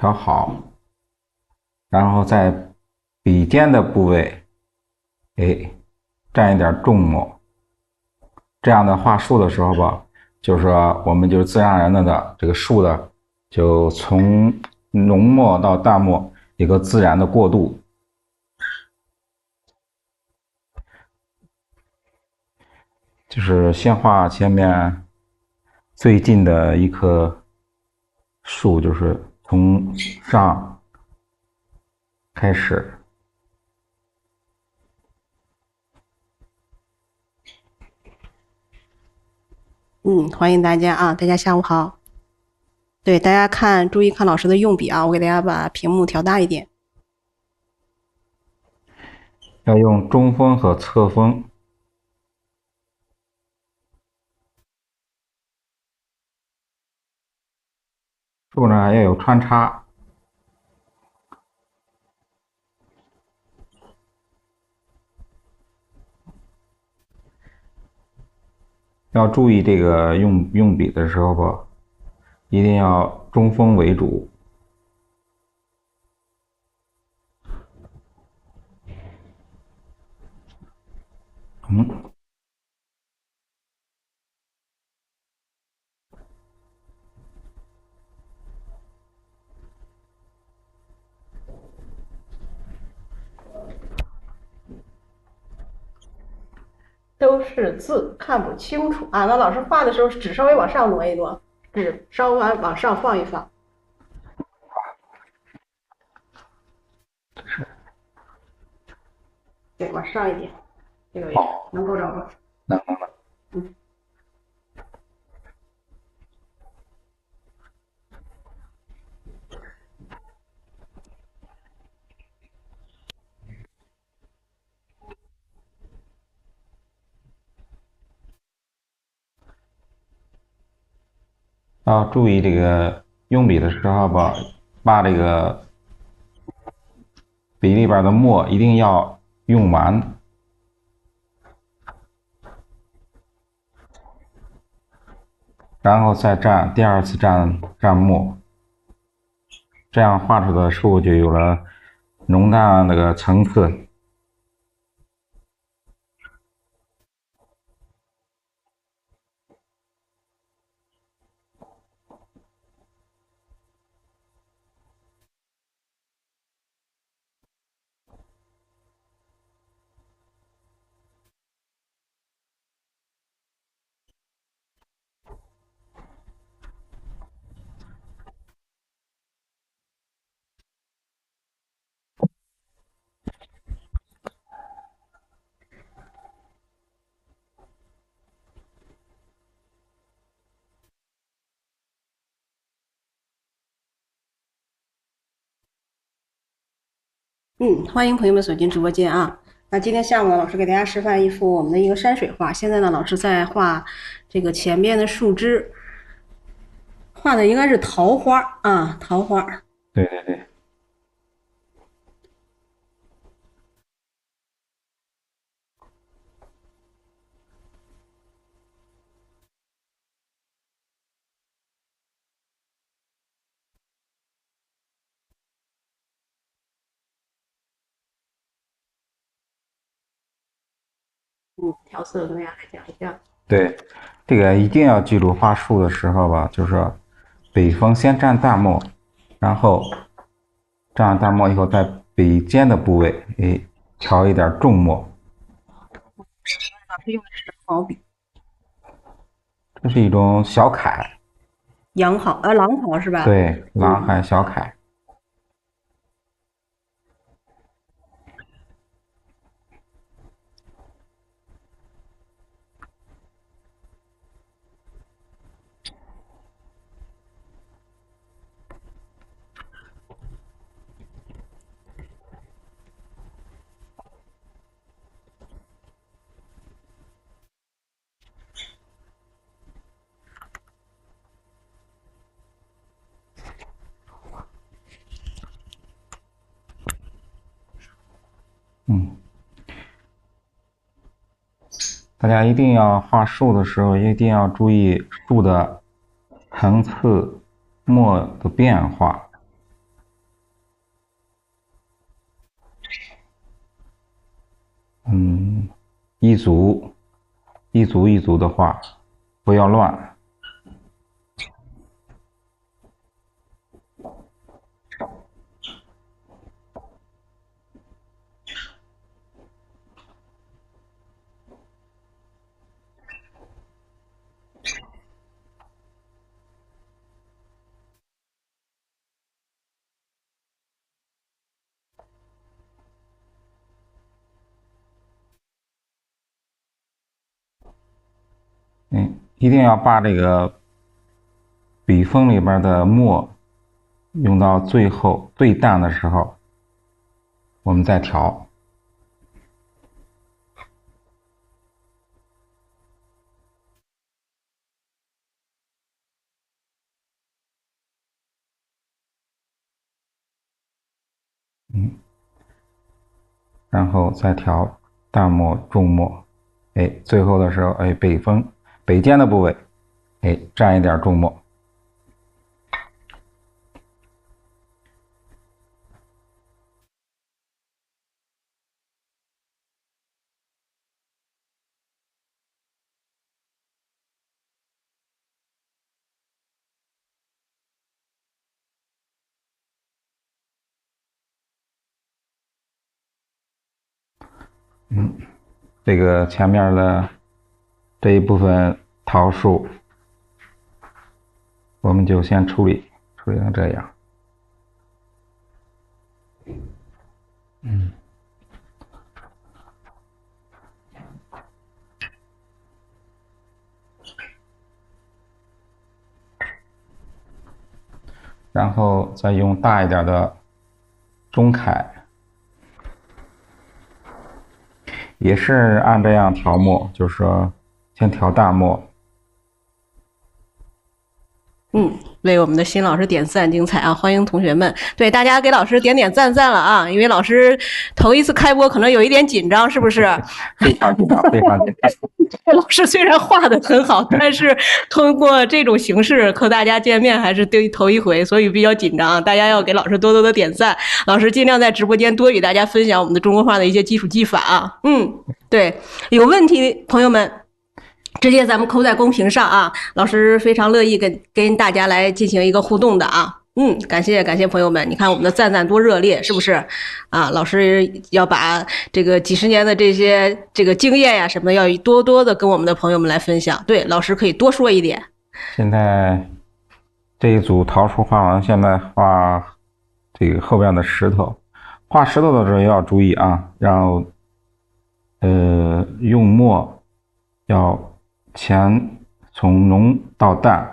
调好，然后在笔尖的部位，蘸一点重墨。这样的画树的时候吧，就是说我们就自然而然的这个树的就从浓墨到淡墨一个自然的过渡。就是先画前面最近的一棵树，就是从上开始。欢迎大家啊！大家下午好。对，大家注意看老师的用笔啊，我给大家把屏幕调大一点。要用中锋和侧锋。树呢要有穿插。要注意这个用笔的时候吧，一定要中锋为主。都是字，看不清楚啊！那老师画的时候，纸稍微往上挪一挪，纸稍微往上放一放。对，往上一点，这个位置能够着吗？能。嗯。要注意这个用笔的时候吧，把这个笔里边的墨一定要用完，然后再第二次蘸墨，这样画出的树就有了浓淡那个层次。欢迎朋友们走进直播间啊！那今天下午呢，老师给大家示范一幅我们的一个山水画。现在呢，老师在画这个前面的树枝，画的应该是桃花啊，桃花。对对对。调色跟大家来讲一下。对，这个一定要记住画树的时候吧，就是说笔锋先蘸淡墨，然后蘸完淡墨以后，在笔尖的部位，调一点重墨。老师用的是毛笔，这是一种小楷。狼毫是吧？对，狼毫小楷。大家一定要画树的时候，一定要注意树的层次、墨的变化。一组一组一组的画，不要乱。一定要把这个笔锋里边的墨用到最后最淡的时候，我们再调。然后再调淡墨、重墨，最后的时候，北尖的部位，蘸一点重墨。这个前面的这一部分桃树，我们就先处理成这样。然后再用大一点的中楷，也是按这样调墨，就是说先调大墨。为我们的新老师点赞，精彩啊！欢迎同学们，对大家给老师点赞了啊！因为老师头一次开播，可能有一点紧张，是不是？非常紧张，非常紧张。老师虽然画的很好，但是通过这种形式和大家见面还是头一回，所以比较紧张。大家要给老师多多的点赞，老师尽量在直播间多与大家分享我们的中国画的一些基础技法啊。对，有问题朋友们直接咱们扣在公屏上啊，老师非常乐意跟大家来进行一个互动的啊。感谢朋友们，你看我们的赞多热烈，是不是啊？老师要把这个几十年的这个经验呀什么的，要多多的跟我们的朋友们来分享。对，老师可以多说一点。现在这一组桃树画完，现在画这个后边的石头。画石头的时候要注意啊，让用墨要前从浓到淡。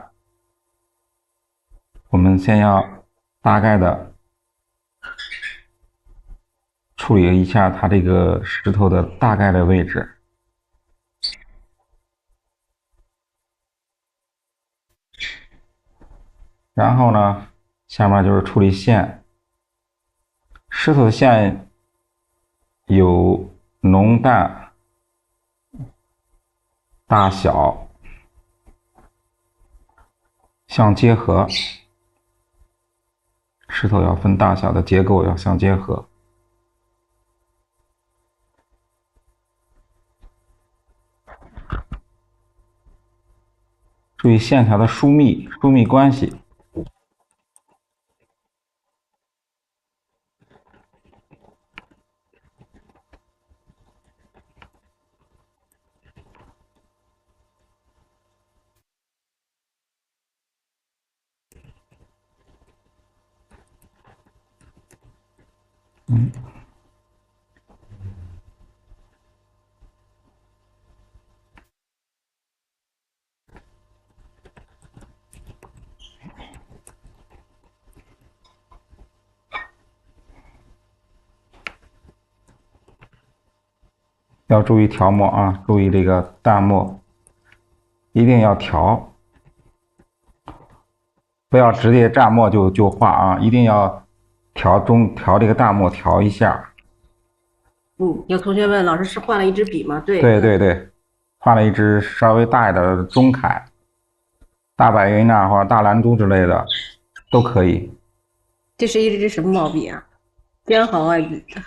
我们先要大概的处理一下它这个石头的大概的位置。然后呢，下面就是处理线。石头的线有浓淡、大小相结合。石头要分大小的结构要相结合。注意线条的疏密关系。要注意调墨啊，注意这个淡墨，一定要调，不要直接蘸墨就画啊，一定要调这个淡墨调一下。有同学问老师是换了一支笔吗？对，换了一支稍微大一点的中楷，大白云啊或者大蓝珠之类的都可以。这是一支什么毛笔啊？颠毫啊？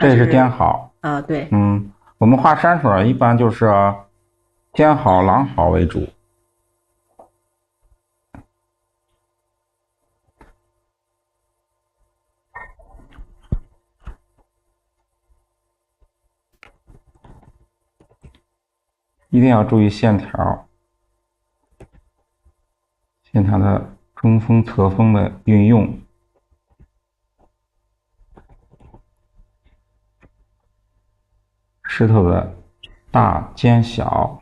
这是颠毫啊，对。我们画山水一般就是天好廊好为主。一定要注意线条的中锋、侧锋的运用。石头的大尖小，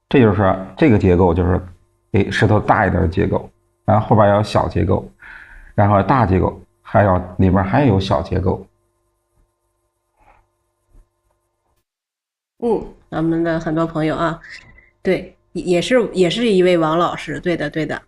这就是这个结构，就是给石头大一点的结构，然后后边要有小结构，然后大结构还要里边还有小结构。咱们的很多朋友啊，对，也是一位王老师，对的对的。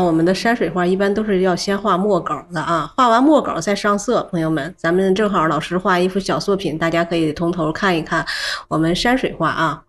我们的山水画一般都是要先画墨稿的啊，画完墨稿再上色。朋友们，咱们正好老师画一幅小作品，大家可以从头看一看我们山水画啊。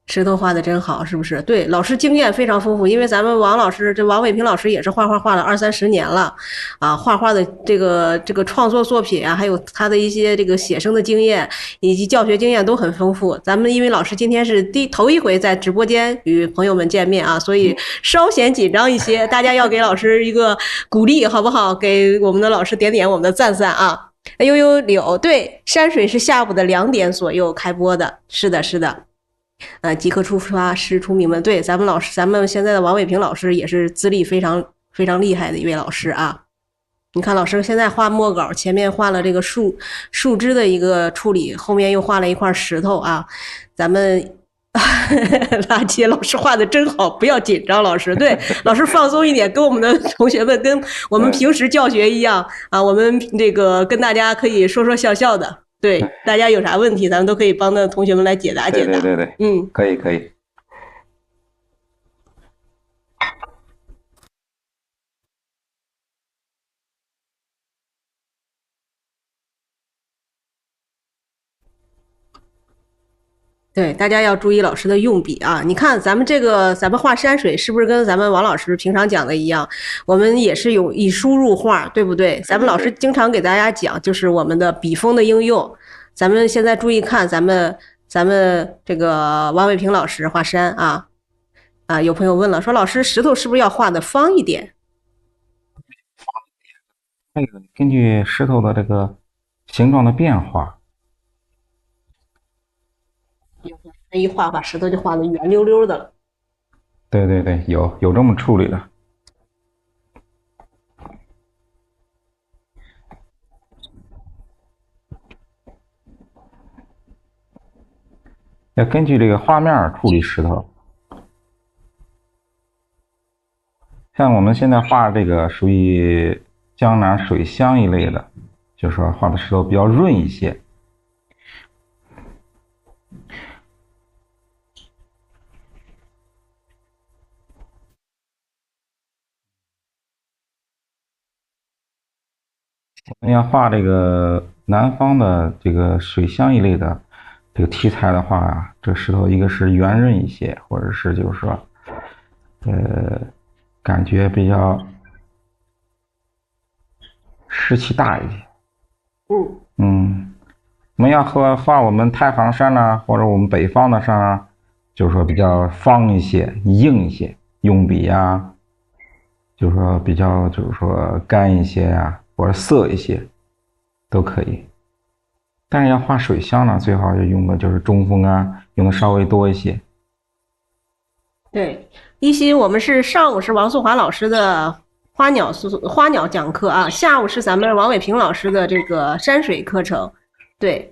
石头画的真好，是不是？对，老师经验非常丰富，因为咱们王老师，这王伟平老师也是画了20-30年了，画画的这个创作作品啊，还有他的一些这个写生的经验以及教学经验都很丰富。咱们因为老师今天是头一回在直播间与朋友们见面啊，所以稍显紧张一些，大家要给老师一个鼓励，好不好？给我们的老师点点我们的赞啊！悠悠柳，对，山水是下午的2点左右开播的，是的，是的。即刻出发，师出名门。对，咱们现在的王伟平老师也是资历非常非常厉害的一位老师啊。你看，老师现在画墨稿，前面画了这个树枝的一个处理，后面又画了一块石头啊。咱们垃圾老师画的真好，不要紧张，老师。对，老师放松一点，跟我们的同学们，跟我们平时教学一样啊。我们这个跟大家可以说说笑笑的。对，大家有啥问题，咱们都可以帮着同学们来解答解答。对，可以。对，大家要注意老师的用笔啊！你看咱们画山水，是不是跟咱们王老师平常讲的一样？我们也是以书入画，对不对？咱们老师经常给大家讲，就是我们的笔锋的应用。咱们现在注意看，咱们这个王伟平老师画山啊，有朋友问了，说老师石头是不是要画的方一点？那个根据石头的这个形状的变化。一画把石头就画的圆溜溜的了。对，有这么处理的。要根据这个画面处理石头。像我们现在画这个属于江南水乡一类的，就是说画的石头比较润一些。我们要画这个南方的这个水乡一类的这个题材的话啊，这石头一个是圆润一些，或者是就是说，感觉比较湿气大一些。我们要画我们太行山啊，或者我们北方的山啊，就是说比较方一些、硬一些，用笔啊，就是说比较就是说干一些啊。或者色一些都可以，但是要画水乡呢，最好用的就是中锋啊，用的稍微多一些。对，一心我们是上午是王素华老师的花鸟讲课啊，下午是咱们王伟平老师的这个山水课程。对，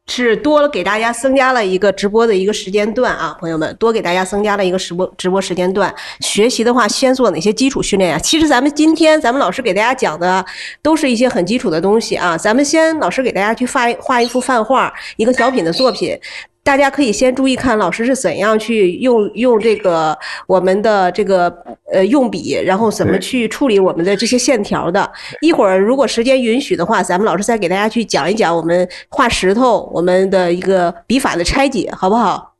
是多给大家增加了一个直播的一个时间段啊，朋友们，多给大家增加了一个直播时间段。学习的话，先做哪些基础训练啊？其实咱们今天咱们老师给大家讲的都是一些很基础的东西啊。咱们先老师给大家去画一幅范画，一个小品的作品。大家可以先注意看老师是怎样去用这个我们的这个用笔，然后怎么去处理我们的这些线条的。一会儿如果时间允许的话，咱们老师再给大家去讲一讲我们画石头我们的一个笔法的拆解，好不好？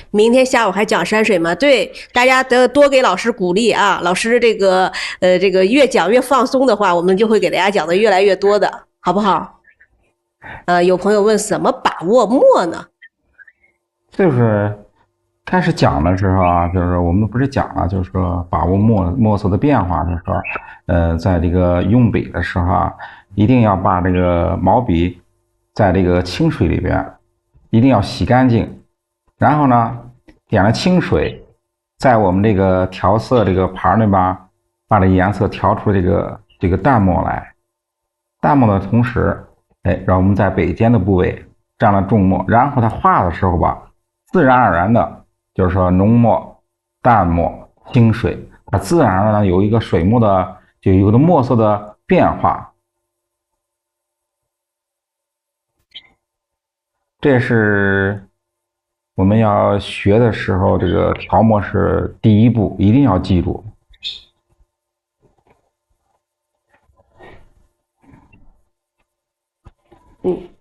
明天下午还讲山水吗？对，大家得多给老师鼓励啊！老师这个越讲越放松的话，我们就会给大家讲的越来越多的，好不好？有朋友问怎么把握墨呢？就是开始讲的时候啊，就是我们不是讲了，就是说把握墨色的变化的时候，在这个用笔的时候啊，一定要把这个毛笔在这个清水里边一定要洗干净，然后呢，点了清水，在我们这个调色这个盘里边，把这颜色调出这个淡墨来。淡墨的同时，让我们在笔尖的部位蘸了重墨，然后它画的时候吧，自然而然的，就是说浓墨、淡墨、清水，它自然而然的有一个水墨的，就有一个墨色的变化。这是我们要学的时候，这个调墨是第一步，一定要记住。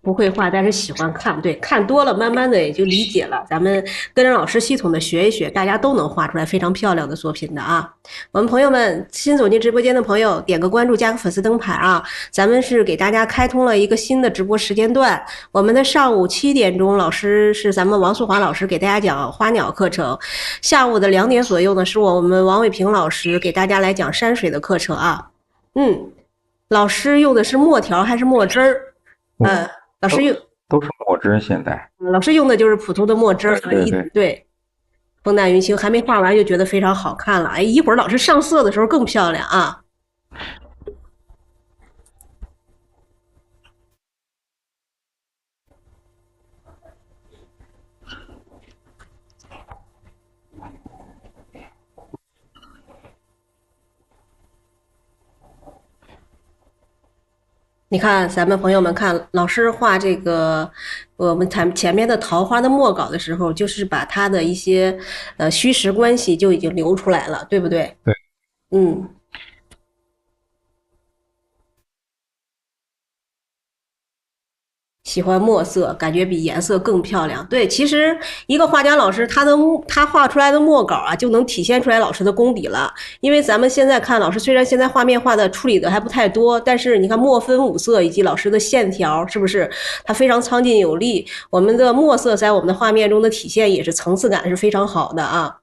不会画，但是喜欢看，对，看多了，慢慢的也就理解了。咱们跟着老师系统的学一学，大家都能画出来非常漂亮的作品的啊！我们朋友们新走进直播间的朋友，点个关注，加个粉丝灯牌啊！咱们是给大家开通了一个新的直播时间段，我们的上午7点钟，老师是咱们王素华老师给大家讲花鸟课程，下午的2点左右呢，是我们王伟平老师给大家来讲山水的课程啊。老师用的是墨条还是墨汁儿？老师用都是墨汁，现在老师用的就是普通的墨汁儿，对，风淡云轻，还没画完就觉得非常好看了。一会儿老师上色的时候更漂亮啊。你看，咱们朋友们看，老师画这个我们前面的桃花的墨稿的时候，就是把它的一些虚实关系就已经留出来了，对不对？对。喜欢墨色，感觉比颜色更漂亮。对，其实一个画家老师，他画出来的墨稿啊，就能体现出来老师的功底了。因为咱们现在看老师，虽然现在画面画的处理的还不太多，但是你看墨分五色以及老师的线条，是不是它非常苍劲有力？我们的墨色在我们的画面中的体现也是层次感是非常好的啊。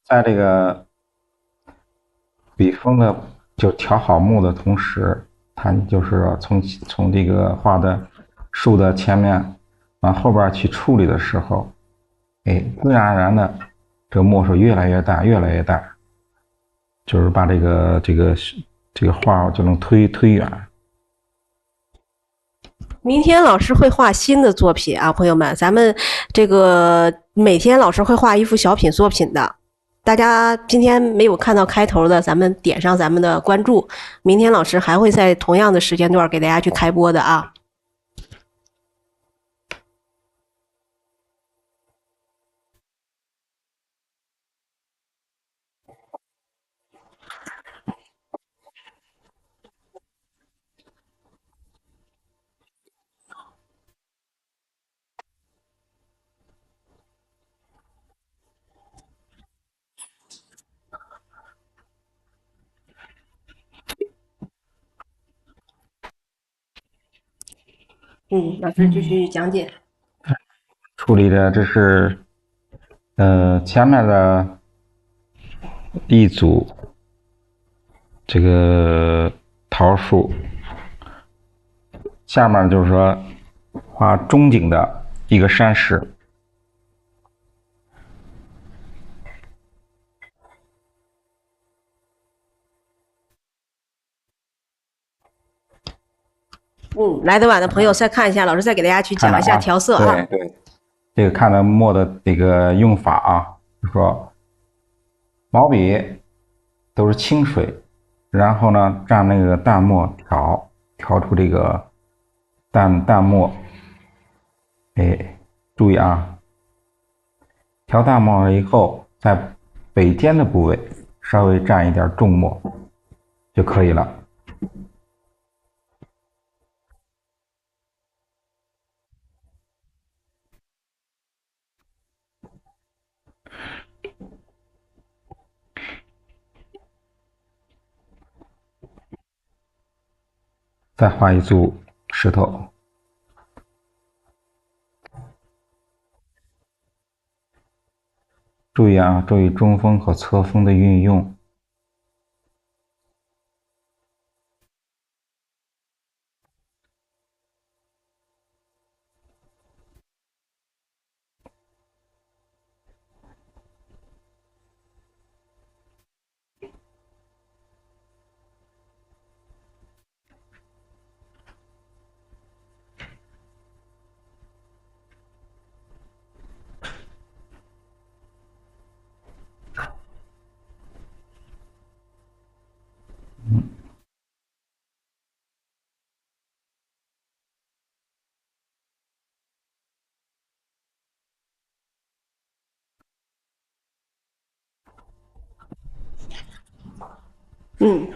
在这个笔锋的就调好墨的同时，它就是从这个画的树的前面往后边去处理的时候，自然而然的这个墨水越来越淡，越来越淡，就是把这个画就能推远。明天老师会画新的作品啊，朋友们，咱们这个每天老师会画一幅小品作品的。大家今天没有看到开头的，咱们点上咱们的关注，明天老师还会在同样的时间段给大家去开播的啊。老师继续讲解。处理的这是前面的一组这个桃树，下面就是说画中景的一个山石。来得晚的朋友再看一下，老师再给大家去讲一下调色啊。对。这个看的墨的这个用法啊，就说毛笔都是清水，然后呢蘸那个淡墨调出这个淡墨，哎，注意啊，调淡墨了以后，在北尖的部位稍微蘸一点重墨就可以了。再画一组石头。注意啊，注意中锋和侧锋的运用。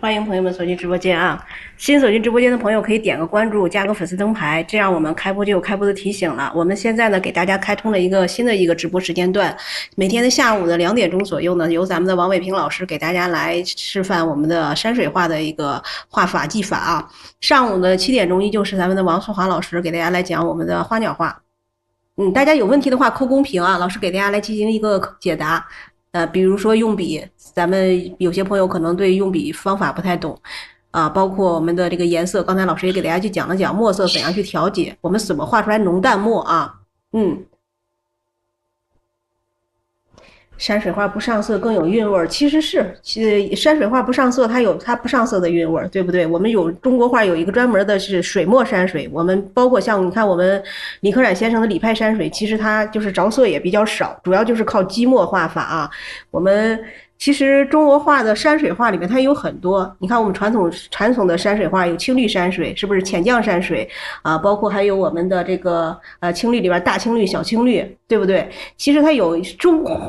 欢迎朋友们走进直播间啊！新走进直播间的朋友可以点个关注，加个粉丝灯牌，这样我们开播就有开播的提醒了。我们现在呢，给大家开通了一个新的直播时间段，每天的下午的2点钟左右呢，由咱们的王伟平老师给大家来示范我们的山水画的一个画法技法啊。上午的7点钟依旧是咱们的王素华老师给大家来讲我们的花鸟画。大家有问题的话扣公屏啊，老师给大家来进行一个解答。比如说用笔，咱们有些朋友可能对用笔方法不太懂啊，包括我们的这个颜色，刚才老师也给大家去讲了讲墨色怎样去调节，我们怎么画出来浓淡墨啊。山水画不上色更有韵味儿，其实山水画不上色，它有它不上色的韵味儿，对不对？我们有中国画有一个专门的是水墨山水，我们包括像你看我们李可染先生的李派山水，其实它就是着色也比较少，主要就是靠积墨画法啊。我们其实中国画的山水画里面它有很多，你看我们传统的山水画有青绿山水，是不是浅绛山水啊？包括还有我们的这个青绿里边大青绿、小青绿，对不对？其实它有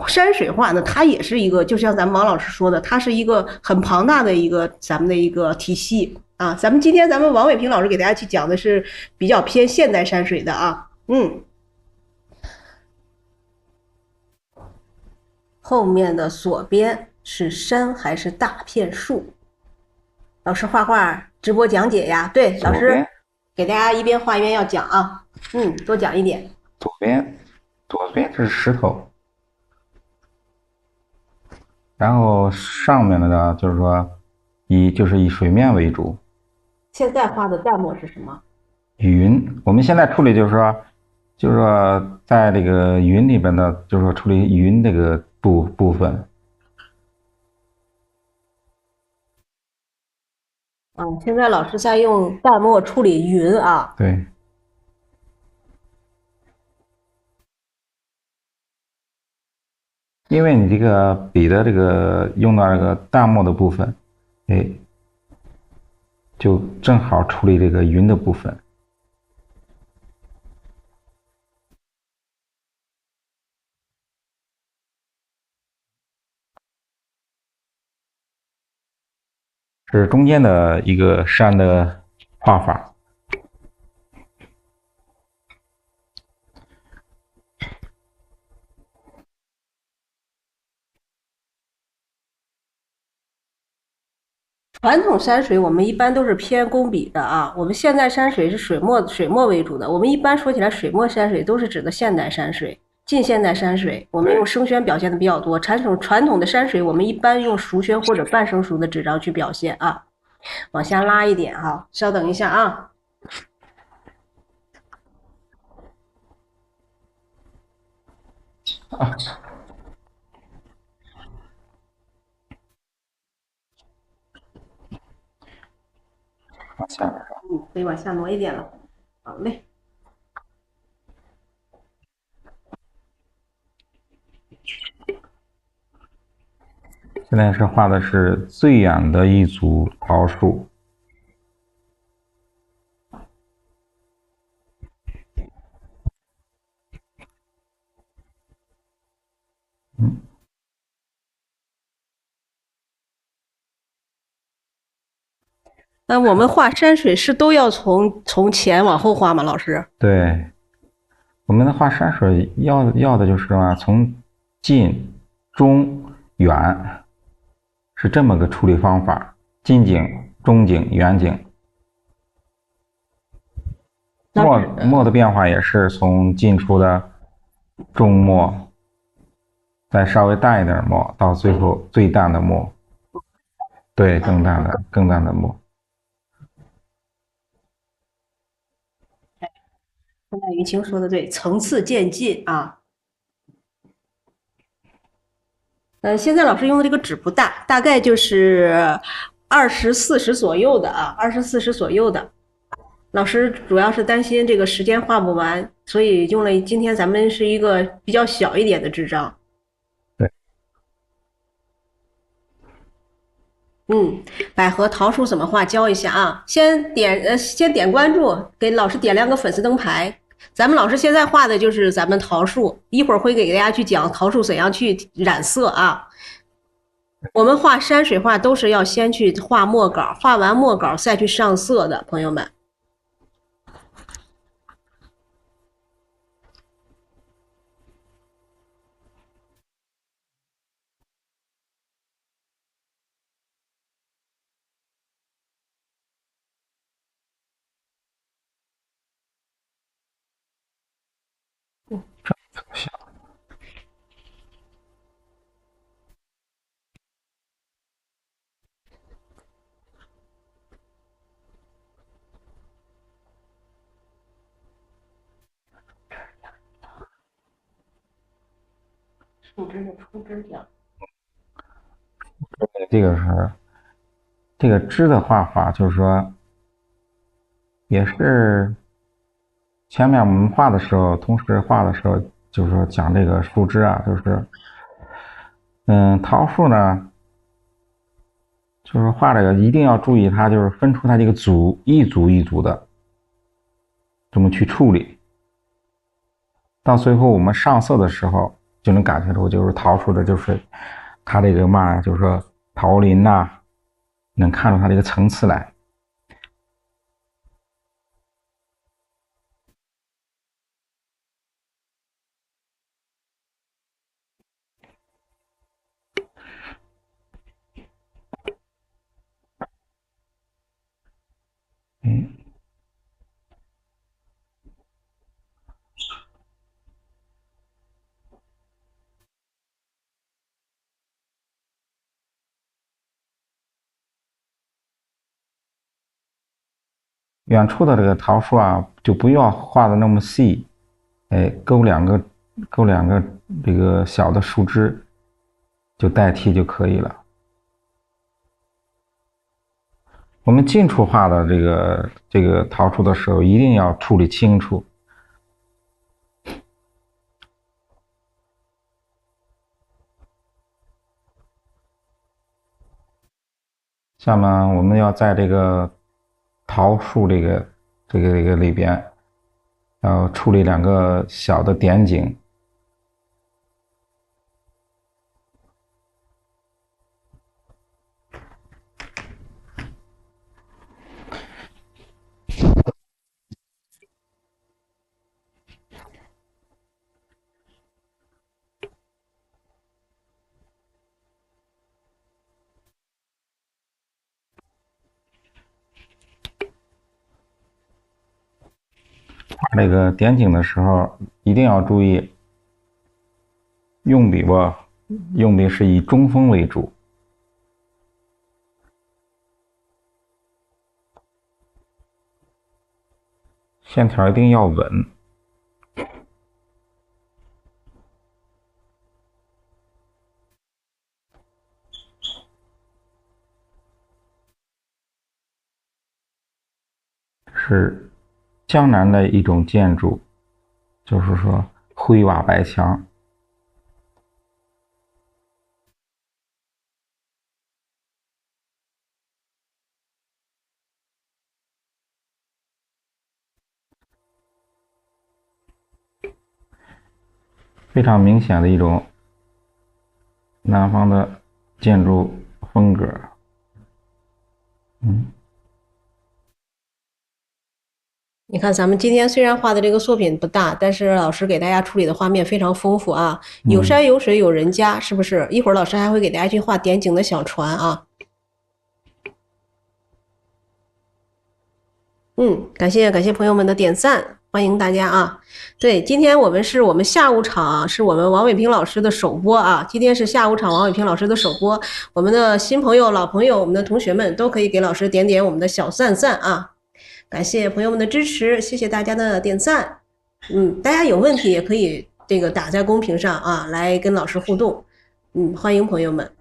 山水画呢，它也是一个，就像咱们王老师说的，它是一个很庞大的咱们的一个体系啊。今天咱们王伟平老师给大家去讲的是比较偏现代山水的啊，后面的左边是山还是大片树？老师画画直播讲解呀，对，老师给大家一边画一边要讲啊，多讲一点。左边是石头，然后上面的呢，就是说以水面为主。现在画的淡墨是什么？云。我们现在处理就是说在这个云里边呢，就是说处理云这个部分。现在老师在用淡墨处理云啊。对。因为你这个笔的这个用到这个淡墨的部分，就正好处理这个云的部分。这是中间的一个山的画法。传统山水我们一般都是偏工笔的啊，我们现代山水是水墨为主的。我们一般说起来，水墨山水都是指的现代山水、近现代山水，我们用生宣表现的比较多。传统的山水，我们一般用熟宣或者半生熟的纸张去表现啊。往下拉一点哈，稍等一下啊。往下边可以往下挪一点了。好嘞。现在是画的是最远的一组桃树。那我们画山水是都要从前往后画吗？老师？对，我们的画山水要的就是什么？从近、中、远，是这么个处理方法：近景、中景、远景。墨的变化也是从近处的重墨，再稍微淡一点墨，到最后最淡的墨。对，更淡的墨。刚才云清说的对，层次渐进啊。现在老师用的这个纸不大，大概就是20、40左右的啊，20、40左右的。老师主要是担心这个时间画不完，所以用了今天咱们是一个比较小一点的纸张。对。百合桃树怎么画？教一下啊！先点关注，给老师点亮个粉丝灯牌。咱们老师现在画的就是咱们桃树，一会儿会给大家去讲桃树怎样去染色啊。我们画山水画都是要先去画墨稿，画完墨稿再去上色的，朋友们。树枝的出枝讲。这个枝的画法，就是说，也是前面我们画的时候，同时画的时候，就是说讲这个树枝啊，就是，桃树呢，就是画这个一定要注意它，就是分出它这个一组一组的，怎么去处理。到最后我们上色的时候，就能感觉出就是桃树的，就是它这个嘛，就是说桃林呐、能看出它这个层次来。远处的这个桃树啊，就不要画的那么细，勾两个这个小的树枝，就代替就可以了。我们近处画的这个桃树的时候，一定要处理清楚。下面我们要在这个桃树这个里边，要处理两个小的点景。画这个点景的时候，一定要注意用笔吧，用笔是以中锋为主，线条一定要稳。是江南的一种建筑，就是说灰瓦白墙。非常明显的一种南方的建筑风格。你看，咱们今天虽然画的这个作品不大，但是老师给大家处理的画面非常丰富啊，有山有水有人家，是不是？一会儿老师还会给大家去画点景的小船啊。感谢朋友们的点赞，欢迎大家啊！对，今天我们下午场，是我们王伟平老师的首播啊。今天是下午场王伟平老师的首播，我们的新朋友、老朋友，我们的同学们都可以给老师点点我们的小赞赞啊！感谢朋友们的支持，谢谢大家的点赞。大家有问题也可以这个打在公屏上啊，来跟老师互动。欢迎朋友们。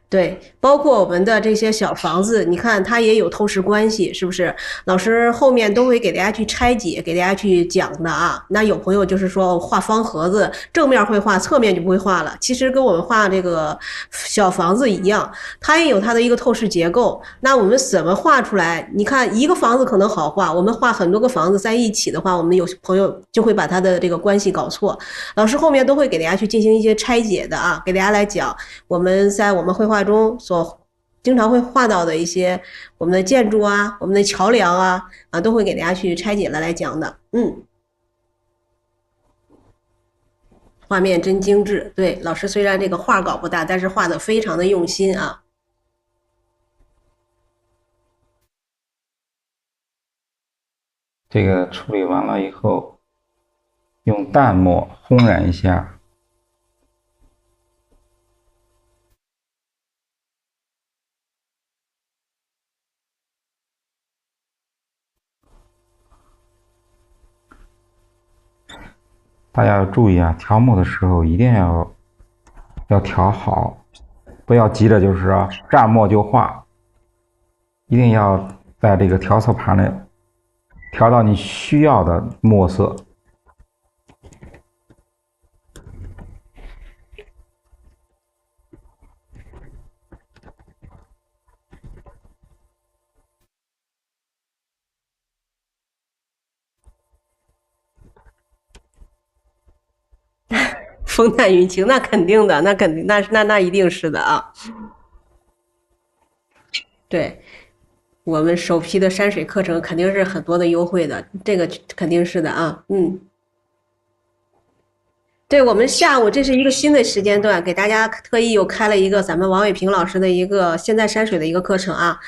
对，包括我们的这些小房子，你看它也有透视关系，是不是？老师后面都会给大家去拆解，给大家去讲的啊。那有朋友就是说画方盒子，正面会画，侧面就不会画了。其实跟我们画这个小房子一样，它也有它的一个透视结构。那我们怎么画出来？你看一个房子可能好画，我们画很多个房子在一起的话，我们有朋友就会把它的这个关系搞错。老师后面都会给大家去进行一些拆解的啊，给大家来讲我们在我们绘画中所经常会画到的一些我们的建筑啊，我们的桥梁啊，都会给大家去拆解了来讲的。画面真精致。对，老师虽然这个画稿不大，但是画的非常的用心啊。这个处理完了以后，用淡墨烘染一下。大家要注意啊，调墨的时候一定要调好，不要急着就是蘸墨就画，一定要在这个调色盘里调到你需要的墨色。风淡云轻，那肯定的，那肯定，那一定是的啊。对，我们首批的山水课程肯定是很多的优惠的，这个肯定是的啊。对，我们下午这是一个新的时间段，给大家特意又开了一个咱们王伟平老师的一个现代山水的一个课程啊。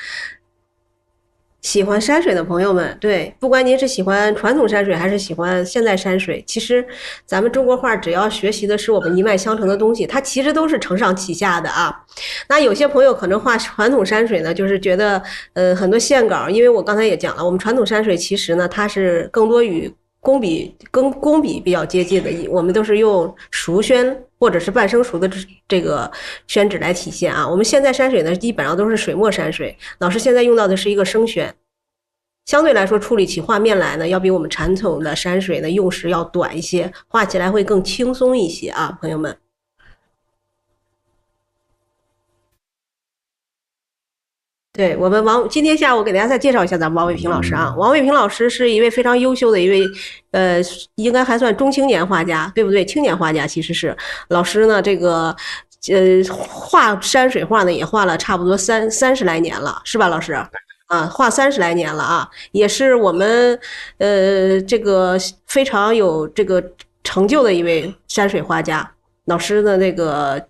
喜欢山水的朋友们，对，不管您是喜欢传统山水还是喜欢现代山水，其实咱们中国画只要学习的是我们一脉相承的东西，它其实都是承上启下的啊。那有些朋友可能画传统山水呢，就是觉得很多线稿，因为我刚才也讲了，我们传统山水其实呢，它是更多与工笔比较接近的，我们都是用熟宣或者是半生熟的这个宣纸来体现啊。我们现在山水呢，基本上都是水墨山水，老师现在用到的是一个生宣，相对来说处理起画面来呢，要比我们传统的山水呢用时要短一些，画起来会更轻松一些啊，朋友们。对，我们今天下午给大家再介绍一下咱们王伟平老师啊。王伟平老师是一位非常优秀的一位，应该还算中青年画家，对不对？青年画家其实是老师呢，这个画山水画呢也画了差不多三十来年了，是吧，老师？啊，画30来年了啊，也是我们这个非常有这个成就的一位山水画家。老师的那个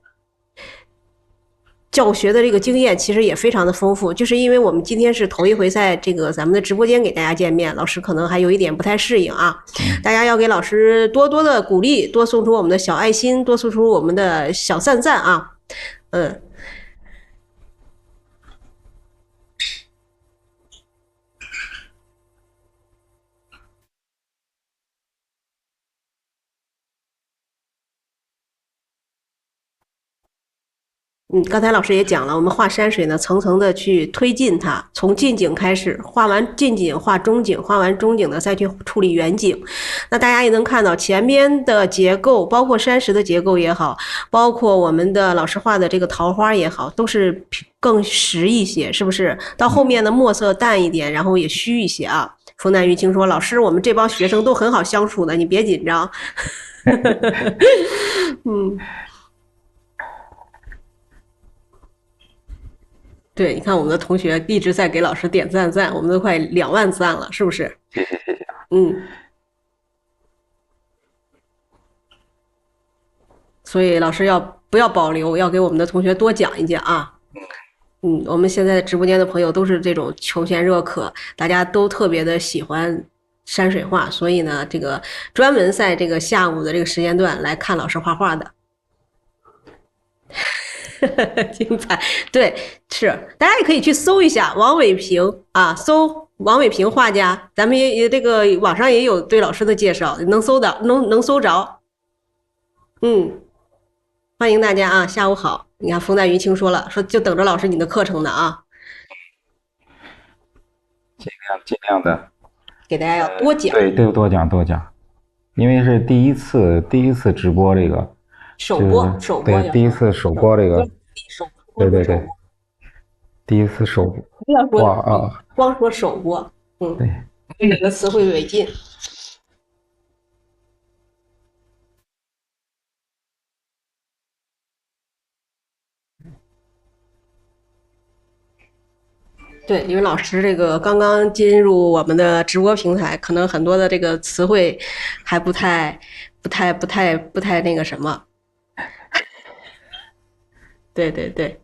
教学的这个经验其实也非常的丰富，就是因为我们今天是头一回在这个咱们的直播间给大家见面，老师可能还有一点不太适应啊，大家要给老师多多的鼓励，多送出我们的小爱心，多送出我们的小赞赞啊，刚才老师也讲了，我们画山水呢，层层的去推进它，从近景开始，画完近景，画中景，画完中景呢，再去处理远景。那大家也能看到前边的结构，包括山石的结构也好，包括我们的老师画的这个桃花也好，都是更实一些，是不是？到后面的墨色淡一点，然后也虚一些啊。风淡玉清说：“老师，我们这帮学生都很好相处的，你别紧张。”嗯，对，你看我们的同学一直在给老师点赞，我们都快2万赞了，是不是？谢谢谢谢。嗯，所以老师要不要保留，要给我们的同学多讲一讲啊。我们现在直播间的朋友都是这种求贤若渴，大家都特别的喜欢山水画，所以呢，这个专门在这个下午的这个时间段来看老师画画的。精彩，对，是，大家也可以去搜一下王伟平啊，搜王伟平画家，咱们也这个网上也有对老师的介绍，能搜的，能搜着。嗯，欢迎大家啊，下午好。你看风淡云轻说了，说就等着老师你的课程呢啊，尽量的，给大家要多讲。对，都多讲多讲，因为是第一次直播这个，首播对，第一次首播这个，对对对，第一次首播，不要说哇啊，光说首播，对，哪个词汇违禁？对，因为老师这个刚刚进入我们的直播平台，可能很多的这个词汇还不太那个什么。对对对，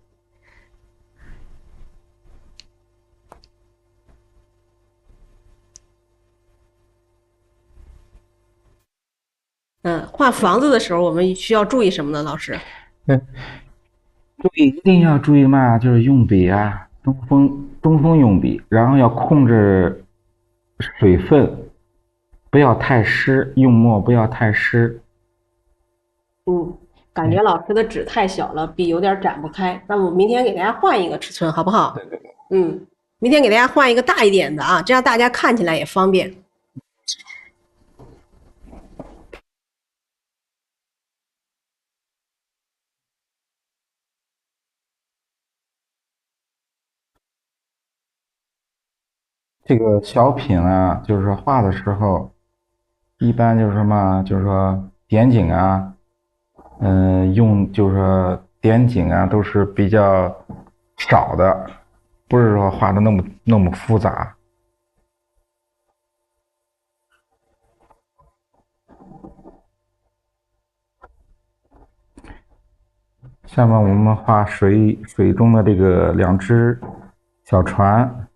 画房子的时候我们需要注意什么呢？老师？对，一定要注意嘛，就是用笔啊，中锋用笔，然后要控制水分，不要太湿，用墨不要太湿。感觉老师的纸太小了，笔有点展不开。那我明天给大家换一个尺寸，好不好？对对对。明天给大家换一个大一点的啊，这样大家看起来也方便。这个小品啊，就是说画的时候，一般就是什么，就是说点景啊，就是说点景啊，都是比较少的，不是说画的那么复杂。下面我们画水中的这个2只小船。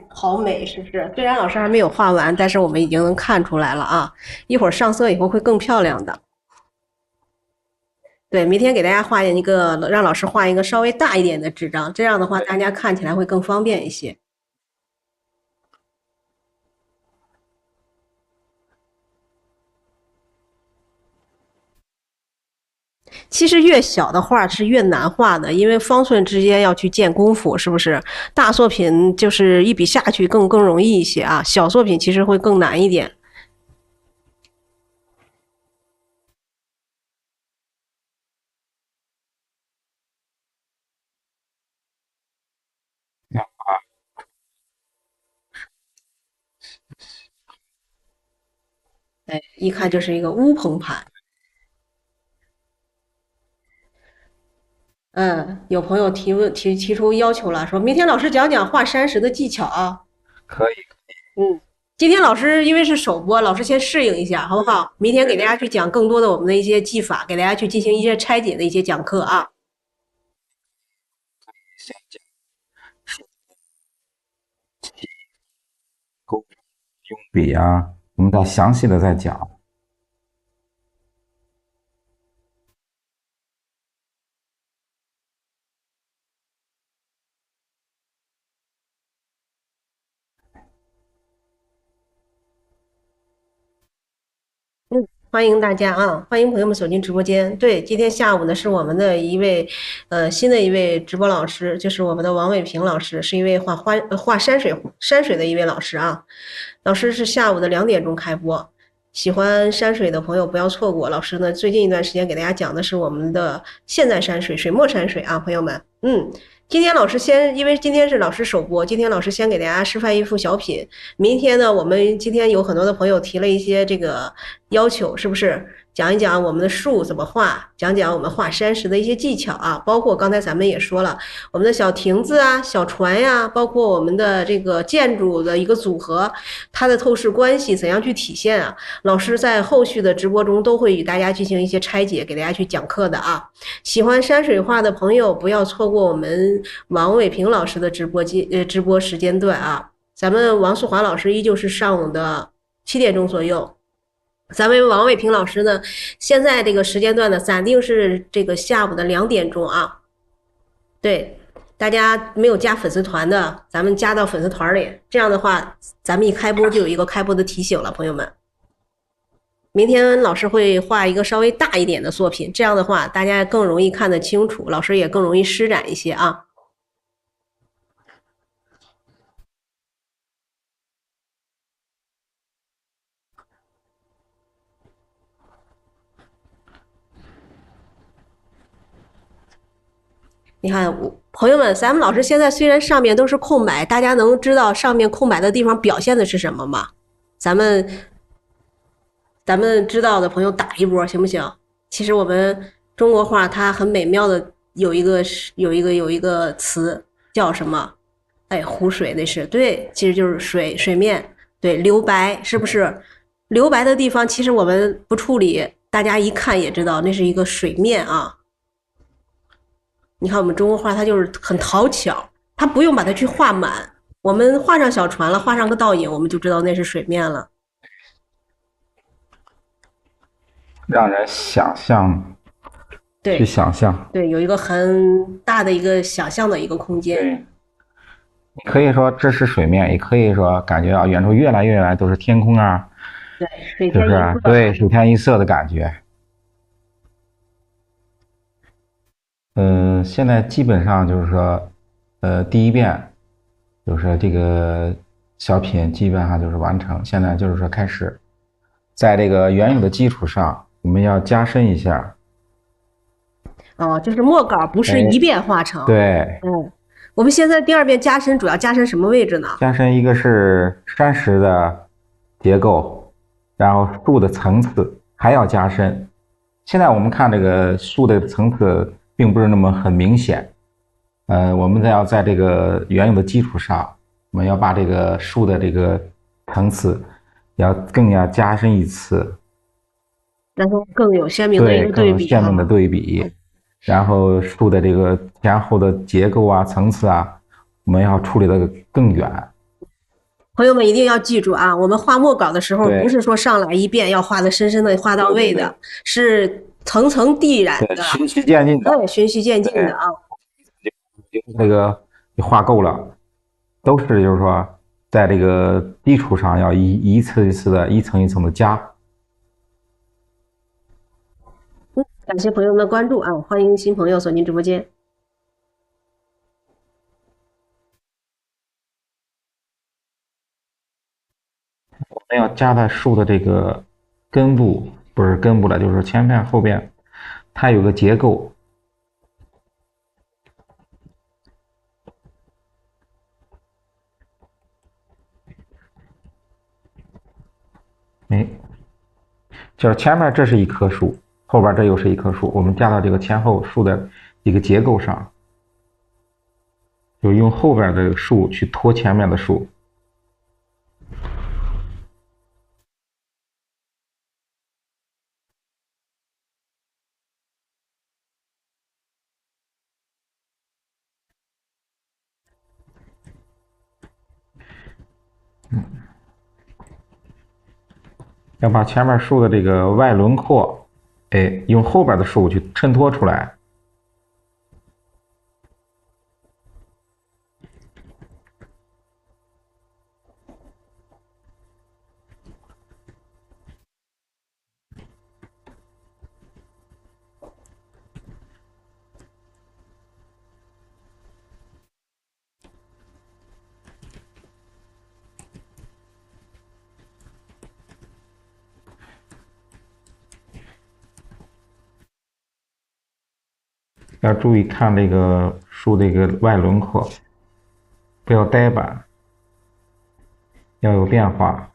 好美，是不是？虽然老师还没有画完，但是我们已经能看出来了啊！一会儿上色以后会更漂亮的。对，明天给大家画一个，让老师画一个稍微大一点的纸张，这样的话大家看起来会更方便一些。其实越小的画是越难画的，因为方寸之间要去见功夫，是不是？大作品就是一笔下去更容易一些啊，小作品其实会更难一点。哎，一看就是一个乌篷盘。有朋友提出要求了，说明天老师讲讲画山石的技巧啊。可以。今天老师因为是首播，老师先适应一下，好不好？明天给大家去讲更多的我们的一些技法，给大家去进行一些拆解的一些讲课啊。用笔啊，我们再详细的再讲。欢迎大家啊！欢迎朋友们走进直播间。对，今天下午呢是我们的一位新的一位直播老师，就是我们的王伟平老师，是一位画山水的一位老师啊。老师是下午的2点钟开播，喜欢山水的朋友不要错过。老师呢，最近一段时间给大家讲的是我们的现代山水、水墨山水啊，朋友们。今天老师先，因为今天是老师首播，今天老师先给大家示范一幅小品。明天呢，我们今天有很多的朋友提了一些这个要求，是不是？讲一讲我们的树怎么画，讲讲我们画山石的一些技巧啊，包括刚才咱们也说了，我们的小亭子啊、小船呀、包括我们的这个建筑的一个组合，它的透视关系怎样去体现啊？老师在后续的直播中都会与大家进行一些拆解，给大家去讲课的啊。喜欢山水画的朋友不要错过我们王伟平老师的直播时间段啊。咱们王素华老师依旧是上午的7点钟左右。咱们王伟平老师呢，现在这个时间段呢，暂定是这个下午的2点钟啊。对，大家没有加粉丝团的，咱们加到粉丝团里，这样的话，咱们一开播就有一个开播的提醒了，朋友们。明天老师会画一个稍微大一点的作品，这样的话大家更容易看得清楚，老师也更容易施展一些啊。你看，朋友们，咱们老师现在虽然上面都是空白，大家能知道上面空白的地方表现的是什么吗？咱们知道的朋友打一波行不行？其实我们中国画它很美妙的有一个词叫什么？哎，湖水那是对，其实就是水面，对，留白是不是？留白的地方其实我们不处理，大家一看也知道那是一个水面啊。你看我们中国画它就是很讨巧，它不用把它去画满，我们画上小船了，画上个倒影，我们就知道那是水面了。让人想象，去对想象。对，有一个很大的一个想象的一个空间。对，你可以说这是水面，也可以说感觉啊，远处越来越远都是天空啊，对，水是不是啊？天一色。对，水天一色的感觉。现在基本上就是说，第一遍就是这个小品基本上就是完成。现在就是说开始，在这个原有的基础上，我们要加深一下。哦，就是墨稿不是一遍画成。对，我们现在第2遍加深，主要加深什么位置呢？加深一个是山石的结构，然后树的层次还要加深。现在我们看这个树的层次并不是那么很明显，我们要在这个原有的基础上，我们要把这个树的这个层次更加加深一次，然后更有鲜明的一对，个对比。鲜明的对比。然后树的这个前后的结构啊、层次啊，我们要处理的更远。朋友们一定要记住啊，我们画墨稿的时候，不是说上来一遍要画的深深的、画到位的，是层层递染的，循序渐进的。对，循序渐进的啊。这个你画够了，都是就是说，在这个基础上要一次一次的、一层一层的加。感谢朋友们的关注啊！欢迎新朋友走进直播间。我们要加在树的这个根部，不是根部了，就是前面后边，它有个结构。就是前面这是一棵树，后边这又是一棵树，我们加到这个前后树的一个结构上，就用后边的树去拖前面的树。要把前面树的这个外轮廓，用后边的树去衬托出来。要注意看这个树的一个外轮廓，不要呆板，要有变化。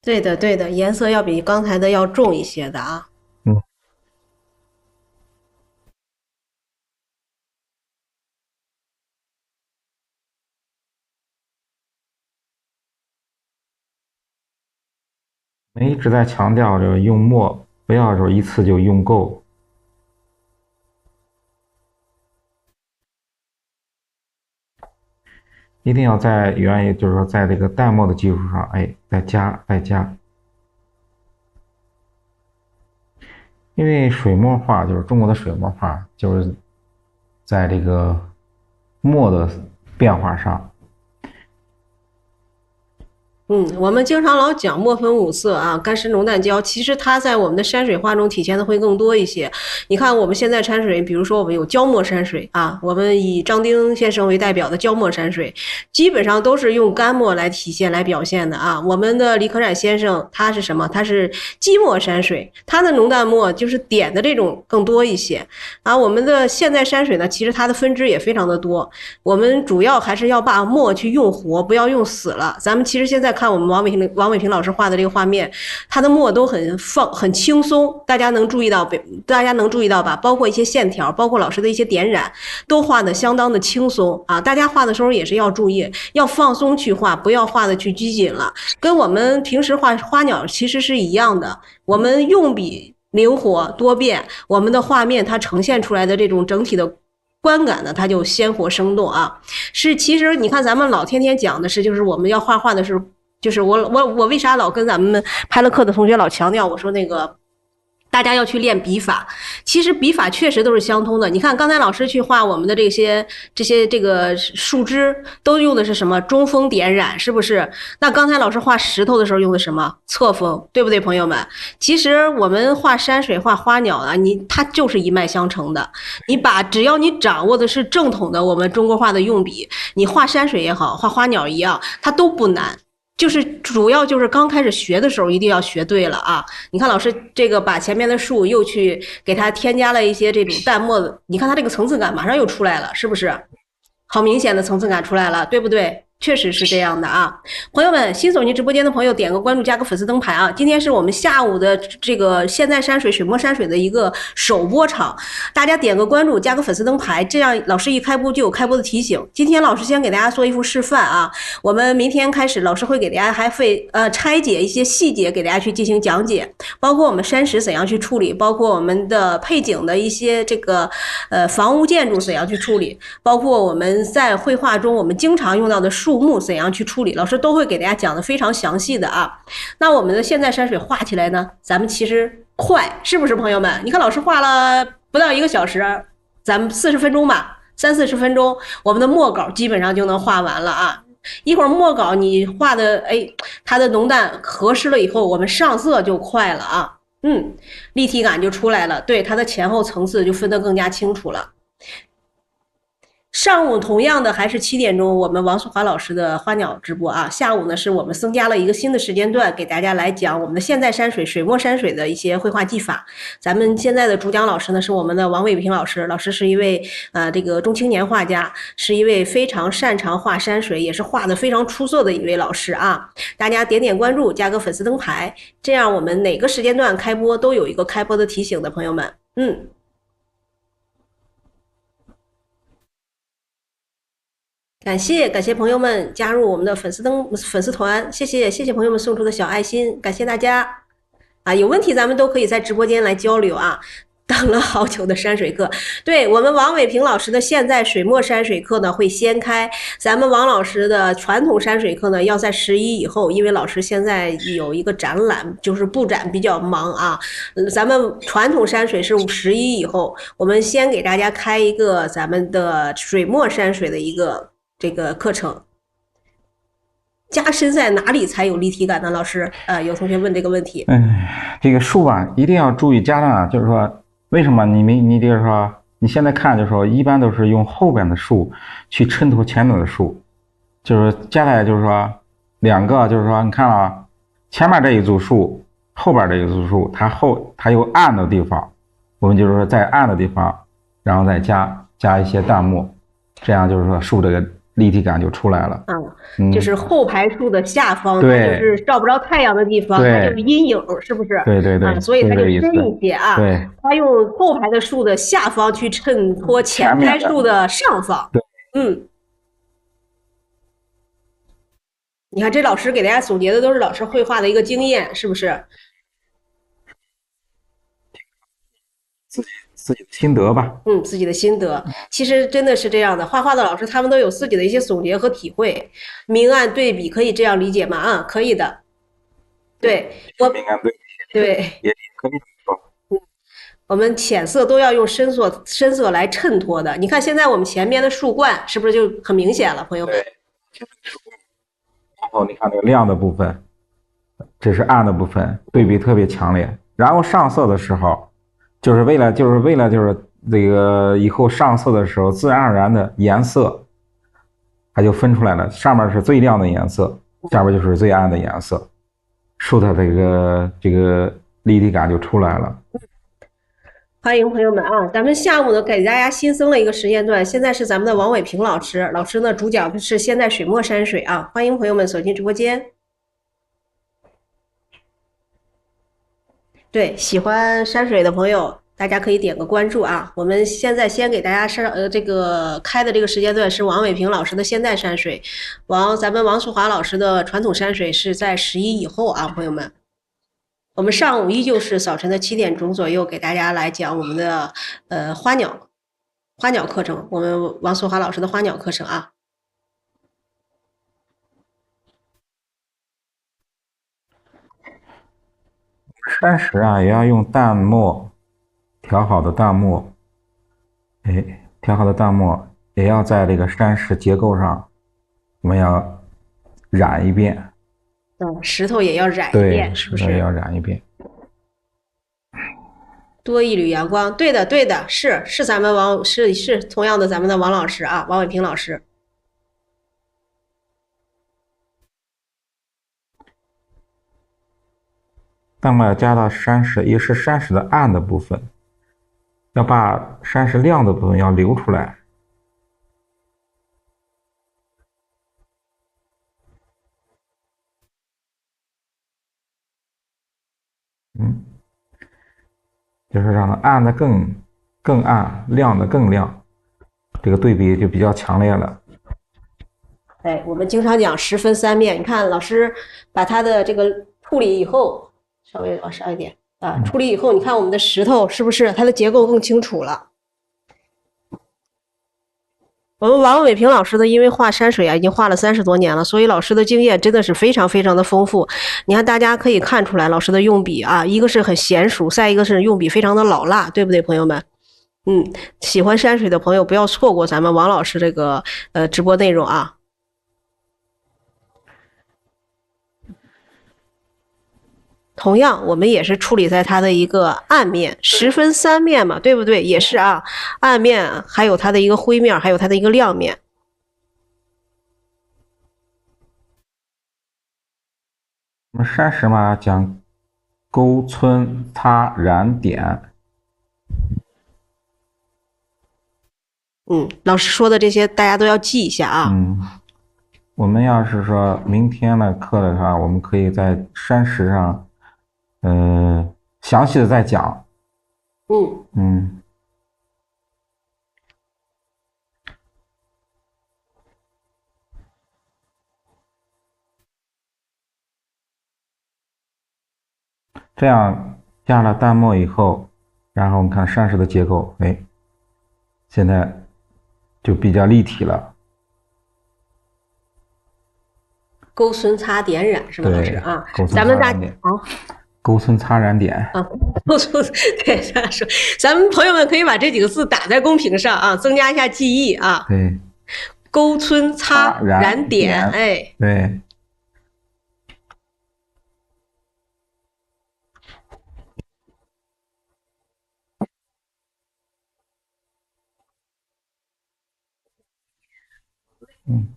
对的，对的，颜色要比刚才的要重一些的啊。嗯，我们一直在强调这个用墨，不要说一次就用够。一定要在就是说在这个淡墨的基础上，哎，再加。因为水墨画就是中国的水墨画，就是在这个墨的变化上。我们经常老讲墨分五色啊，干湿浓淡焦，其实它在我们的山水画中体现的会更多一些。你看我们现在山水，比如说我们有焦墨山水啊，我们以张丁先生为代表的焦墨山水，基本上都是用干墨来体现、来表现的啊。我们的李可染先生他是什么？他是积墨山水，他的浓淡墨就是点的这种更多一些啊。我们的现代山水呢，其实它的分支也非常的多，我们主要还是要把墨去用活，不要用死了。咱们其实现在看我们王伟平老师画的这个画面，他的墨都很轻松，大家能注意到吧？包括一些线条，包括老师的一些点染，都画的相当的轻松啊。大家画的时候也是要注意，要放松去画，不要画的去拘谨了。跟我们平时画花鸟其实是一样的，我们用笔灵活多变，我们的画面它呈现出来的这种整体的观感呢，它就鲜活生动啊。其实你看咱们老天天讲的是，就是我们要画画的是。就是我为啥老跟咱们拍了课的同学老强调，我说那个大家要去练笔法，其实笔法确实都是相通的。你看刚才老师去画我们的这个树枝，都用的是什么中锋点染，是不是？那刚才老师画石头的时候用的什么侧锋，对不对，朋友们？其实我们画山水、画花鸟啊，它就是一脉相承的。只要你掌握的是正统的我们中国画的用笔，你画山水也好，画花鸟一样，它都不难。就是主要就是刚开始学的时候一定要学对了啊！你看老师这个把前面的树又去给它添加了一些这种淡墨的，你看它这个层次感马上又出来了，是不是？好明显的层次感出来了，对不对？确实是这样的啊，朋友们，新走进直播间的朋友点个关注，加个粉丝灯牌啊！今天是我们下午的这个现代山水、水墨山水的一个首播场，大家点个关注，加个粉丝灯牌，这样老师一开播就有开播的提醒。今天老师先给大家做一幅示范啊，我们明天开始，老师会给大家拆解一些细节，给大家去进行讲解，包括我们山石怎样去处理，包括我们的配景的一些这个房屋建筑怎样去处理，包括我们在绘画中我们经常用到的树木怎样去处理，老师都会给大家讲的非常详细的啊。那我们的现代山水画起来呢，咱们其实快，是不是朋友们？你看老师画了不到1个小时，咱们40分钟吧，30-40分钟，我们的墨稿基本上就能画完了啊。一会儿墨稿你画的，它的浓淡合适了以后，我们上色就快了啊。立体感就出来了，对，它的前后层次就分得更加清楚了。上午同样的还是7点钟，我们王素华老师的花鸟直播啊。下午呢是我们增加了一个新的时间段，给大家来讲我们的现代山水、水墨山水的一些绘画技法。咱们现在的主讲老师呢是我们的王伟平老师，老师是一位这个中青年画家，是一位非常擅长画山水，也是画的非常出色的一位老师啊。大家点点关注，加个粉丝灯牌，这样我们哪个时间段开播都有一个开播的提醒的朋友们。感谢朋友们加入我们的粉丝团，谢谢朋友们送出的小爱心，感谢大家啊！有问题咱们都可以在直播间来交流啊。等了好久的山水课。对，我们王伟平老师的现在水墨山水课呢会先开，咱们王老师的传统山水课呢要在11以后，因为老师现在有一个展览，就是布展比较忙啊。咱们传统山水是11以后，我们先给大家开一个咱们的水墨山水的一个这个课程。加深在哪里才有立体感呢？老师，有同学问这个问题。这个树吧，一定要注意加上，就是说，为什么你就是说，你现在看就是说，一般都是用后边的树去衬托前面的树，就是接下来就是说两个，就是说你看啊，前面这一组树，后边这一组树，它有暗的地方，我们就是说在暗的地方，然后再加一些淡墨，这样就是说树这个立体感就出来了。就是后排树的下方，它就是照不着太阳的地方，它就是阴影，是不是？对，所以它就深一些啊。对，它用后排的树的下方去衬托前排树的上方。对，你看这老师给大家总结的都是老师绘画的一个经验，是不是？自己的心得吧。自己的心得，其实真的是这样的。画画的老师他们都有自己的一些总结和体会，明暗对比可以这样理解吗？可以的。对，明暗对比，对，也可以说。我们浅色都要用深色来衬托的。你看现在我们前面的树冠是不是就很明显了，朋友们？对。然后你看这个亮的部分，这是暗的部分，对比特别强烈。然后上色的时候，就是为了这个以后上色的时候，自然而然的颜色它就分出来了。上面是最亮的颜色，下边就是最暗的颜色，树的这个立体感就出来了。欢迎朋友们啊！咱们下午呢给大家新增了一个时间段，现在是咱们的王伟平老师，老师呢主讲是现代水墨山水啊，欢迎朋友们走进直播间。对，喜欢山水的朋友，大家可以点个关注啊。我们现在先给大家这个开的这个时间段是王伟平老师的现代山水，咱们王淑华老师的传统山水是在11以后啊，朋友们。我们上午依旧是早晨的7点钟左右给大家来讲我们的花鸟课程，我们王淑华老师的花鸟课程啊。山石啊，也要用淡墨，调好的淡墨，调好的淡墨也要在这个山石结构上，我们要染一遍。石头也要染一遍，是不是？也要染一遍。多一缕阳光，对的，是咱们是同样的咱们的王老师啊，王伟平老师。淡墨要加到山石，也是山石的暗的部分，要把山石亮的部分要留出来。就是让它暗的更暗，亮的更亮，这个对比就比较强烈了。我们经常讲10分3面，你看老师把它的这个处理以后，稍微往上一点啊，处理以后，你看我们的石头是不是它的结构更清楚了？我们王伟平老师的，因为画山水啊，已经画了30多年了，所以老师的经验真的是非常非常的丰富。你看，大家可以看出来，老师的用笔啊，一个是很娴熟，再一个是用笔非常的老辣，对不对，朋友们？喜欢山水的朋友不要错过咱们王老师这个直播内容啊。同样，我们也是处理在它的一个暗面，10分3面嘛，对不对？也是啊，暗面还有它的一个灰面，还有它的一个亮面。我们山石嘛，讲勾、皴、擦、染、点。老师说的这些大家都要记一下啊。我们要是说明天的课的话，我们可以在山石上，详细的再讲。这样加了淡墨以后，然后我们看山石的结构，哎，现在就比较立体了。勾皴擦点染是吧，老师对，啊？勾皴咱们大擦染点，啊勾皴擦染点。啊，勾皴对这样说，咱们朋友们可以把这几个字打在公屏上啊，增加一下记忆啊。对，勾皴擦染点，哎，对。嗯。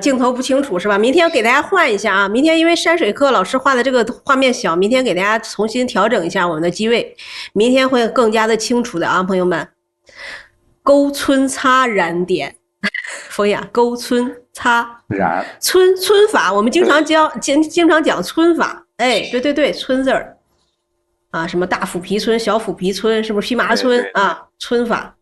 镜头不清楚是吧？明天给大家换一下啊！明天因为山水课老师画的这个画面小，明天给大家重新调整一下我们的机位，明天会更加的清楚的啊，朋友们。勾皴擦染点，风雅，勾皴擦染皴法，我们经常讲皴法，哎，对对对，皴字儿啊，什么大腹皮皴、小腹皮皴，是不是蓖麻皴啊？皴法。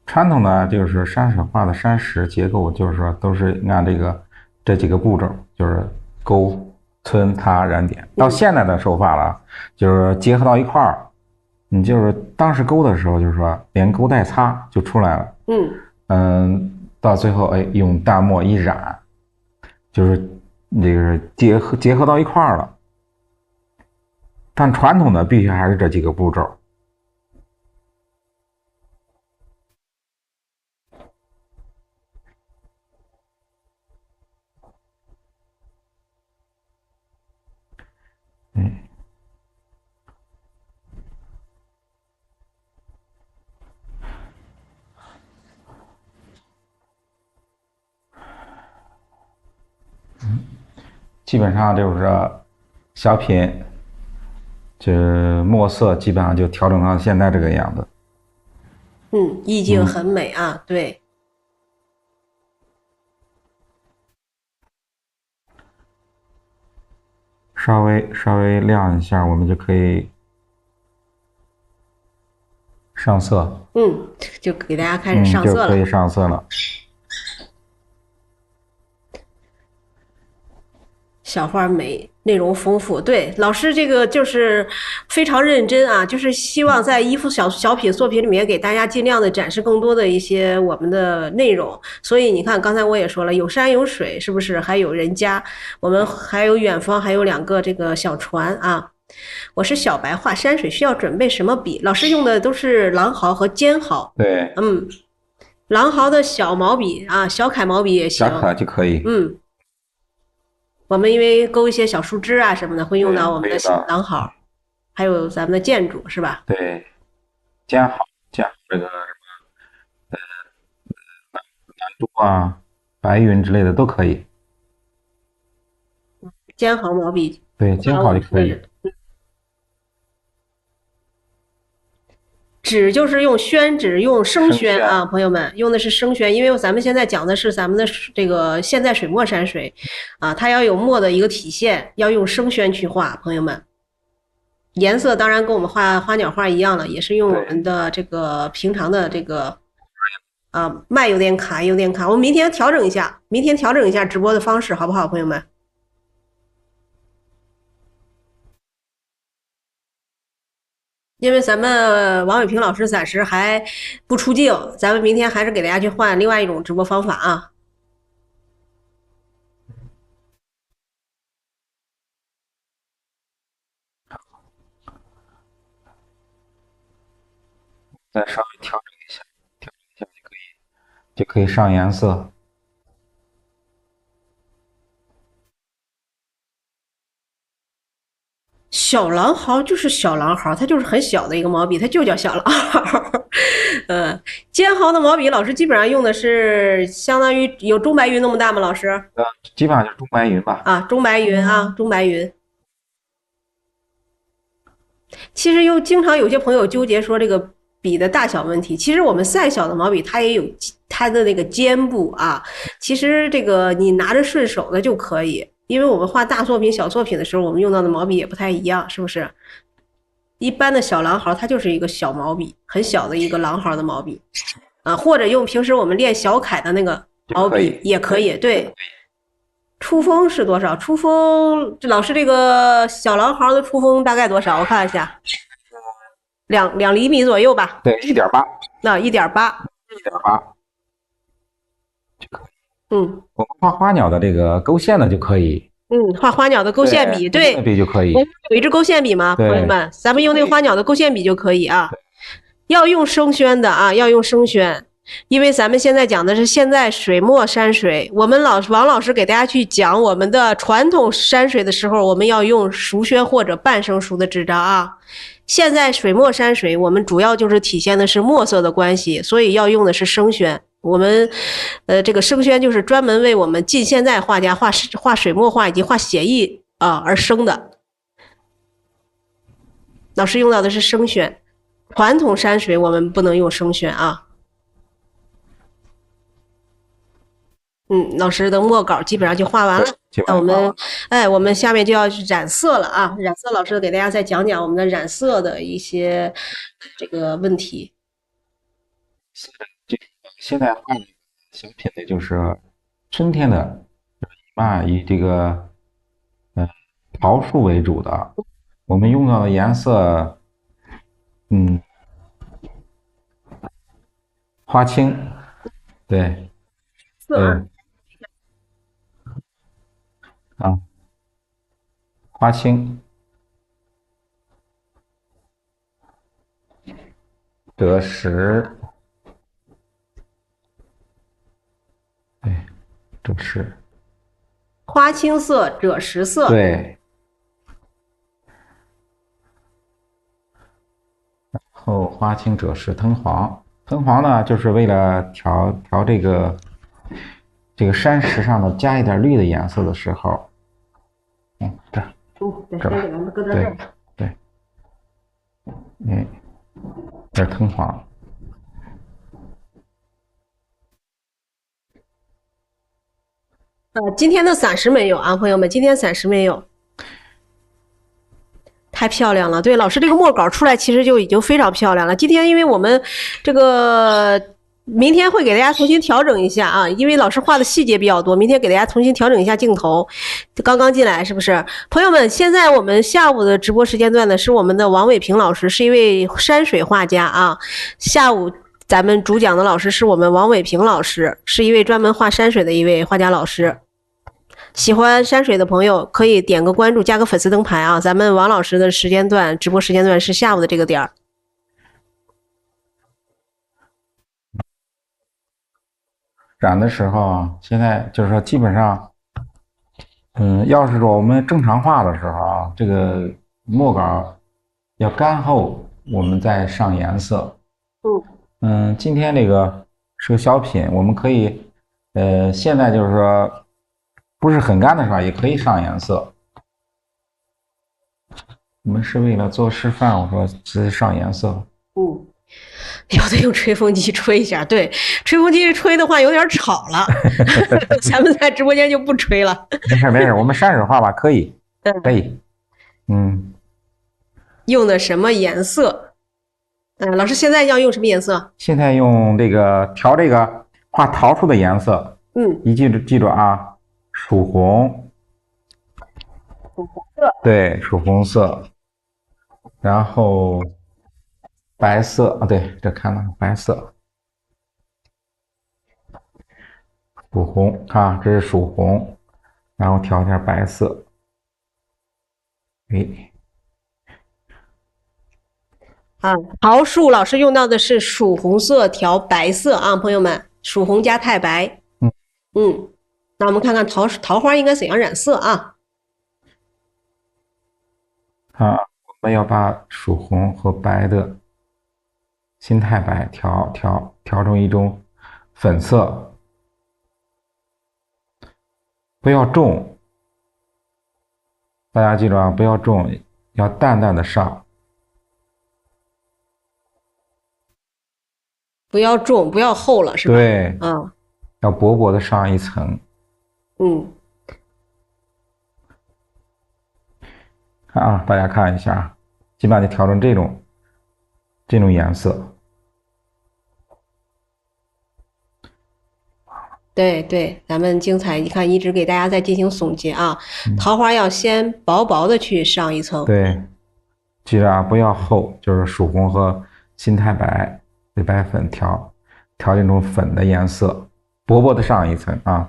传统的就是山水画的山石结构，就是说都是按这几个步骤，就是勾、皴、擦、染点。到现在的手法了，就是结合到一块儿，你就是当时勾的时候，就是说连勾带擦就出来了。到最后哎，用淡墨一染，就是这个结合到一块儿了。但传统的必须还是这几个步骤。基本上就是小品，这墨色基本上就调整到现在这个样子。意境很美啊，对。稍微亮一下，我们就可以上色。就给大家开始上色了。就可以上色了。小画美，内容丰富。对，老师这个就是非常认真啊，就是希望在一幅小品作品里面给大家尽量的展示更多的一些我们的内容。所以你看，刚才我也说了，有山有水，是不是？还有人家，我们还有远方，还有2个这个小船啊。我是小白画山水，需要准备什么笔？老师用的都是狼毫和尖毫。对。狼毫的小毛笔啊，小楷毛笔也行。小楷就可以。我们因为勾一些小树枝啊什么的，会用到我们的狼毫，还有咱们的建筑是吧？对，尖毫这个什么南都啊、白云之类的都可以。尖毫毛笔。对，尖毫就可以。纸就是用宣纸，用生宣啊，朋友们用的是生宣，因为咱们现在讲的是咱们的这个现在水墨山水，啊，它要有墨的一个体现，要用生宣去画，朋友们。颜色当然跟我们画花鸟画一样了，也是用我们的这个平常的这个，麦有点卡，有点卡，我们明天调整一下，直播的方式，好不好，朋友们？因为咱们王伟平老师暂时还不出镜，咱们明天还是给大家去换另外一种直播方法啊。再稍微调整一下就可以上颜色。小狼毫就是小狼毫，它就是很小的一个毛笔，它就叫小狼毫。尖毫的毛笔，老师基本上用的是相当于有中白云那么大吗？老师？基本上就是中白云吧。中白云啊，中白云。其实又经常有些朋友纠结说这个笔的大小问题，其实我们再小的毛笔它也有它的那个尖部啊，其实这个你拿着顺手的就可以。因为我们画大作品、小作品的时候，我们用到的毛笔也不太一样，是不是？一般的小狼毫它就是一个小毛笔，很小的一个狼毫的毛笔啊，或者用平时我们练小楷的那个毛笔也可以。对，出锋是多少？出锋，这老师这个小狼毫的出锋大概多少？我看一下，2厘米左右吧。对，1.8。那1.8。1.8。嗯，我们画花鸟的这个勾线的就可以。画花鸟的勾线笔，对，笔就可以。有一支勾线笔吗？朋友们，咱们用那个花鸟的勾线笔就可以啊。要用生宣的啊，要用生宣，因为咱们现在讲的是现在水墨山水。我们王老师给大家去讲我们的传统山水的时候，我们要用熟宣或者半生熟的纸张啊。现在水墨山水，我们主要就是体现的是墨色的关系，所以要用的是生宣。我们，这个生宣就是专门为我们近现代画家画水墨画以及画写意啊而生的。老师用到的是生宣，传统山水我们不能用生宣啊。老师的墨稿基本上就画完了。那我们下面就要染色了啊！染色老师给大家再讲讲我们的染色的一些这个问题。现在画的小品的就是春天的以这个桃树为主的，我们用到的颜色，花青，对，花青，赭石，对，赭石，花青色、赭石色，对。然后花青、赭石、藤黄，藤黄呢，就是为了调这个山石上的加一点绿的颜色的时候，这对，这是藤黄。今天的散石没有啊，朋友们，今天散石没有。太漂亮了，对，老师这个墨稿出来其实就已经非常漂亮了。今天因为我们这个明天会给大家重新调整一下啊，因为老师画的细节比较多，明天给大家重新调整一下镜头。刚刚进来是不是？朋友们，现在我们下午的直播时间段呢，是我们的王伟平老师，是一位山水画家啊。下午咱们主讲的老师是我们王伟平老师，是一位专门画山水的一位画家老师。喜欢山水的朋友可以点个关注，加个粉丝灯牌啊！咱们王老师的时间段，直播时间段是下午的这个点儿。染的时候，现在就是说基本上，要是说我们正常画的时候啊，这个墨稿要干后，我们再上颜色。今天这个是个小品，我们可以，现在就是说。不是很干的时候也可以上颜色。我们是为了做示范，我说直接上颜色。要得用吹风机吹一下，对，吹风机吹的话有点吵了，咱们在直播间就不吹了。没事，我们山水画吧，可以，可以。用的什么颜色？老师现在要用什么颜色？现在用这个调这个画桃树的颜色。你记住啊。曙红，曙红色，对，曙红色，然后白色啊，对，这看了白色，曙红啊，这是曙红，然后调一下白色，桃树老师用到的是曙红色调白色啊，朋友们，曙红加太白，那我们看看桃花应该怎样染色啊？我们要把曙红和白的新太白调成一种粉色，不要重，大家记住啊，不要重，要淡淡的上，不要重，不要厚了，是吧？对，要薄薄的上一层。看啊，大家看一下，基本上就调成这种颜色。对对，咱们精彩，你看一直给大家在进行总结啊。桃花要先薄薄的去上一层。对，记着啊，不要厚，就是曙红和新太白、美白粉调这种粉的颜色，薄薄的上一层啊。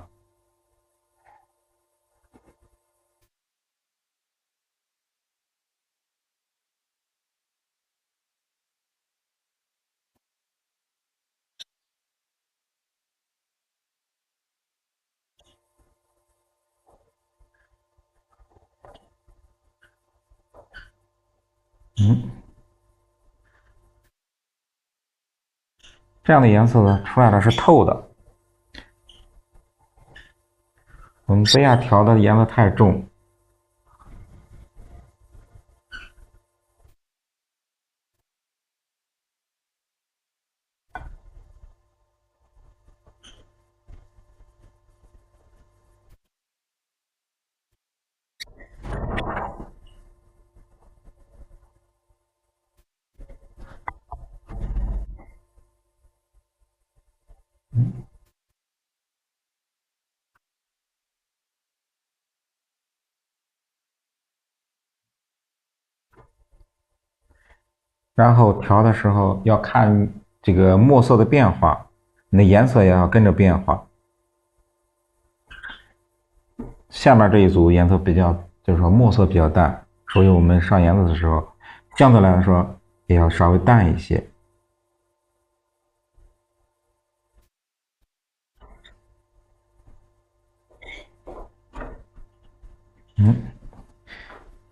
这样的颜色呢出来了是透的。我们不要调的颜色太重。然后调的时候要看这个墨色的变化，你的颜色也要跟着变化。下面这一组颜色比较，就是说墨色比较淡，所以我们上颜色的时候，相对来说也要稍微淡一些。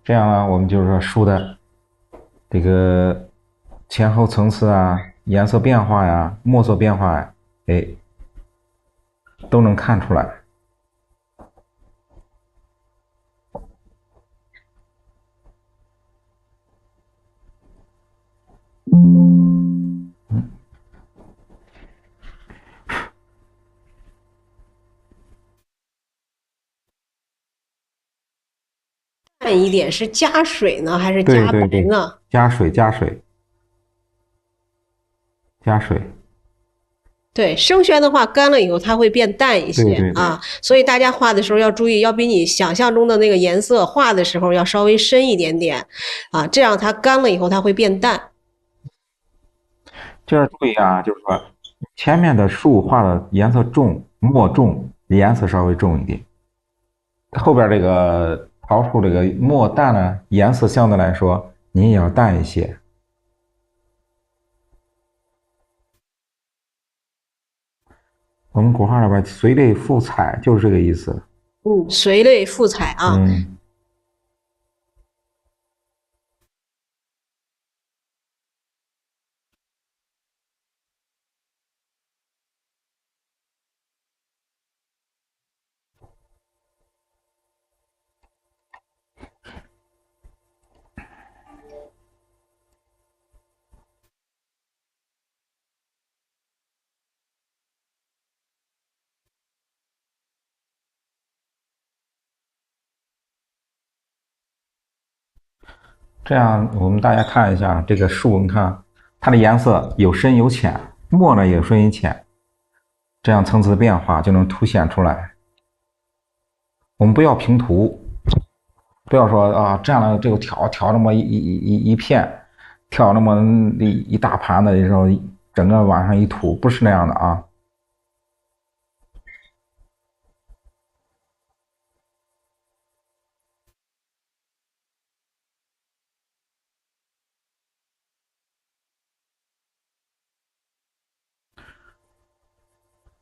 这样呢，我们就是说书的这个前后层次啊、颜色变化呀、墨色变化呀，哎，都能看出来。淡一点是加水呢，还是加白对对对，呢？加水加水加水。对，生宣的话干了以后它会变淡一些对对对。啊，所以大家画的时候要注意，要比你想象中的那个颜色画的时候要稍微深一点点啊，这样它干了以后它会变淡。这注意啊，就是说前面的树画的颜色重，墨重，颜色稍微重一点。后边这个桃树这个墨淡呢，颜色相对来说你也要淡一些。我们古话里边随类赋彩就是这个意思。随类赋彩啊。这样我们大家看一下这个树，你看它的颜色有深有浅，墨呢也有深有浅，这样层次的变化就能凸显出来。我们不要平涂，不要说啊这样的这个调那么一片，调那么一大盘的，然后整个往上一涂，不是那样的啊。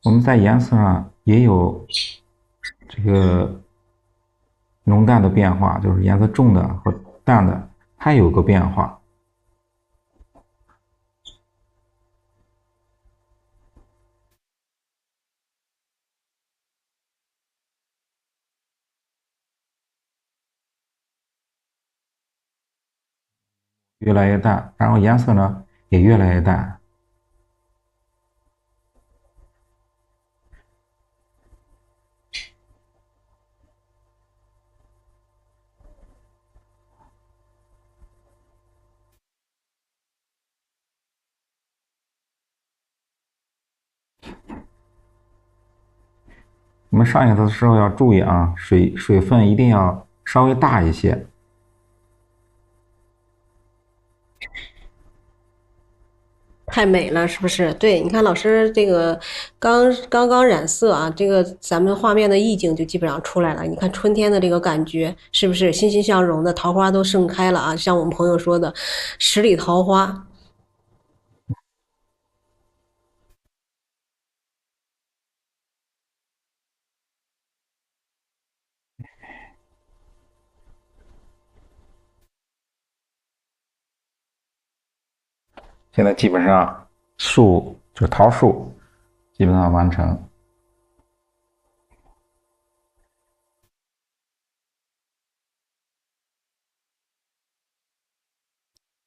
我们在颜色上也有这个浓淡的变化，就是颜色重的和淡的，它有个变化。越来越淡，然后颜色呢也越来越淡。我们上颜色的时候要注意啊，水分一定要稍微大一些。太美了，是不是？对，你看老师这个刚刚染色啊，这个咱们画面的意境就基本上出来了。你看春天的这个感觉，是不是欣欣向荣的桃花都盛开了啊？像我们朋友说的，十里桃花。现在基本上树就是桃树基本上完成。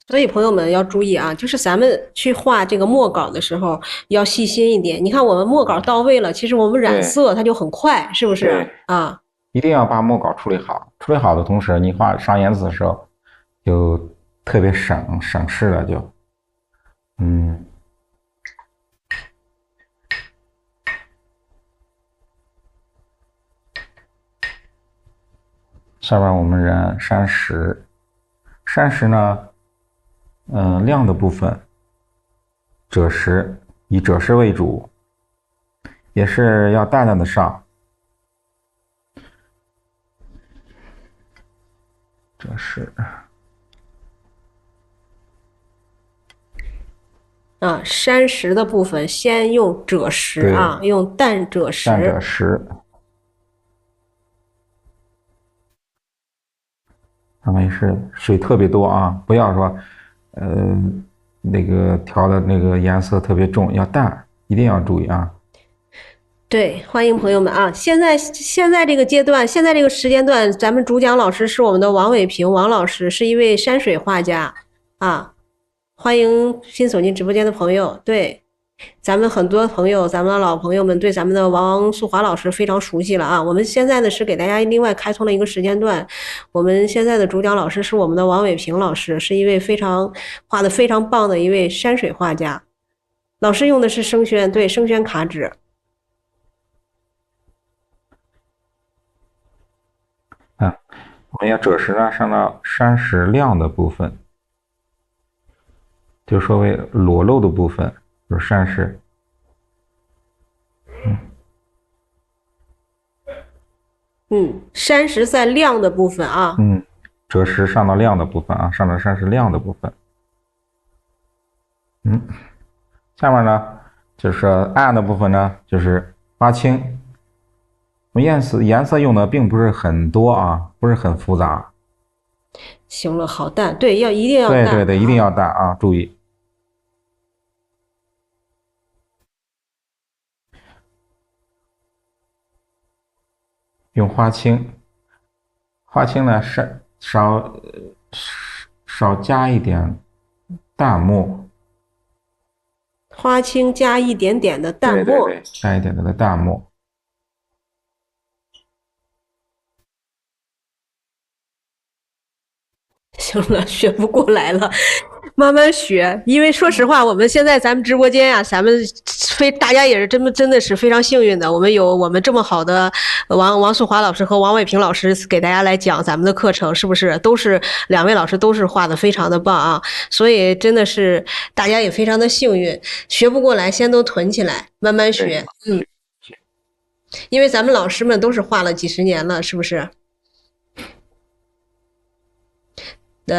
所以朋友们要注意啊，就是咱们去画这个墨稿的时候要细心一点。你看我们墨稿到位了，其实我们染色它就很快，是不是啊？一定要把墨稿处理好。处理好的同时，你画上颜色的时候就特别省事了，就下边我们染山石，山石呢，亮的部分赭石，以赭石为主，也是要淡淡的上。赭石啊，山石的部分先用赭石啊，用淡赭石。淡赭石，他们是水特别多啊，不要说，那个调的那个颜色特别重，要淡，一定要注意啊。对，欢迎朋友们啊！现在这个阶段，现在这个时间段，咱们主讲老师是我们的王伟平王老师，是一位山水画家啊。欢迎新走进直播间的朋友。对，咱们很多朋友，咱们的老朋友们对咱们的王素华老师非常熟悉了啊。我们现在呢是给大家另外开通了一个时间段，我们现在的主讲老师是我们的王伟平老师，是一位画的非常棒的一位山水画家。老师用的是生宣，对，生宣卡纸。我们要赭石呢上到山石亮的部分，就说为裸露的部分，就是山石。山石在亮的部分啊。赭石上到亮的部分啊，上到山石亮的部分。下面呢就是暗的部分呢，就是花青。我们颜色用的并不是很多啊，不是很复杂。行了，好淡，对，一定要淡。对，一定要淡啊，注意。用花青，花青呢少加一点淡墨。花青加一点点的淡墨。对，加一点点的淡墨。行了，学不过来了，慢慢学。因为说实话，我们现在咱们直播间啊，大家也是真的是非常幸运的，我们有我们这么好的王素华老师和王伟平老师给大家来讲咱们的课程，是不是？都是两位老师都是画的非常的棒啊，所以真的是大家也非常的幸运。学不过来，先都囤起来，慢慢学。因为咱们老师们都是画了几十年了，是不是？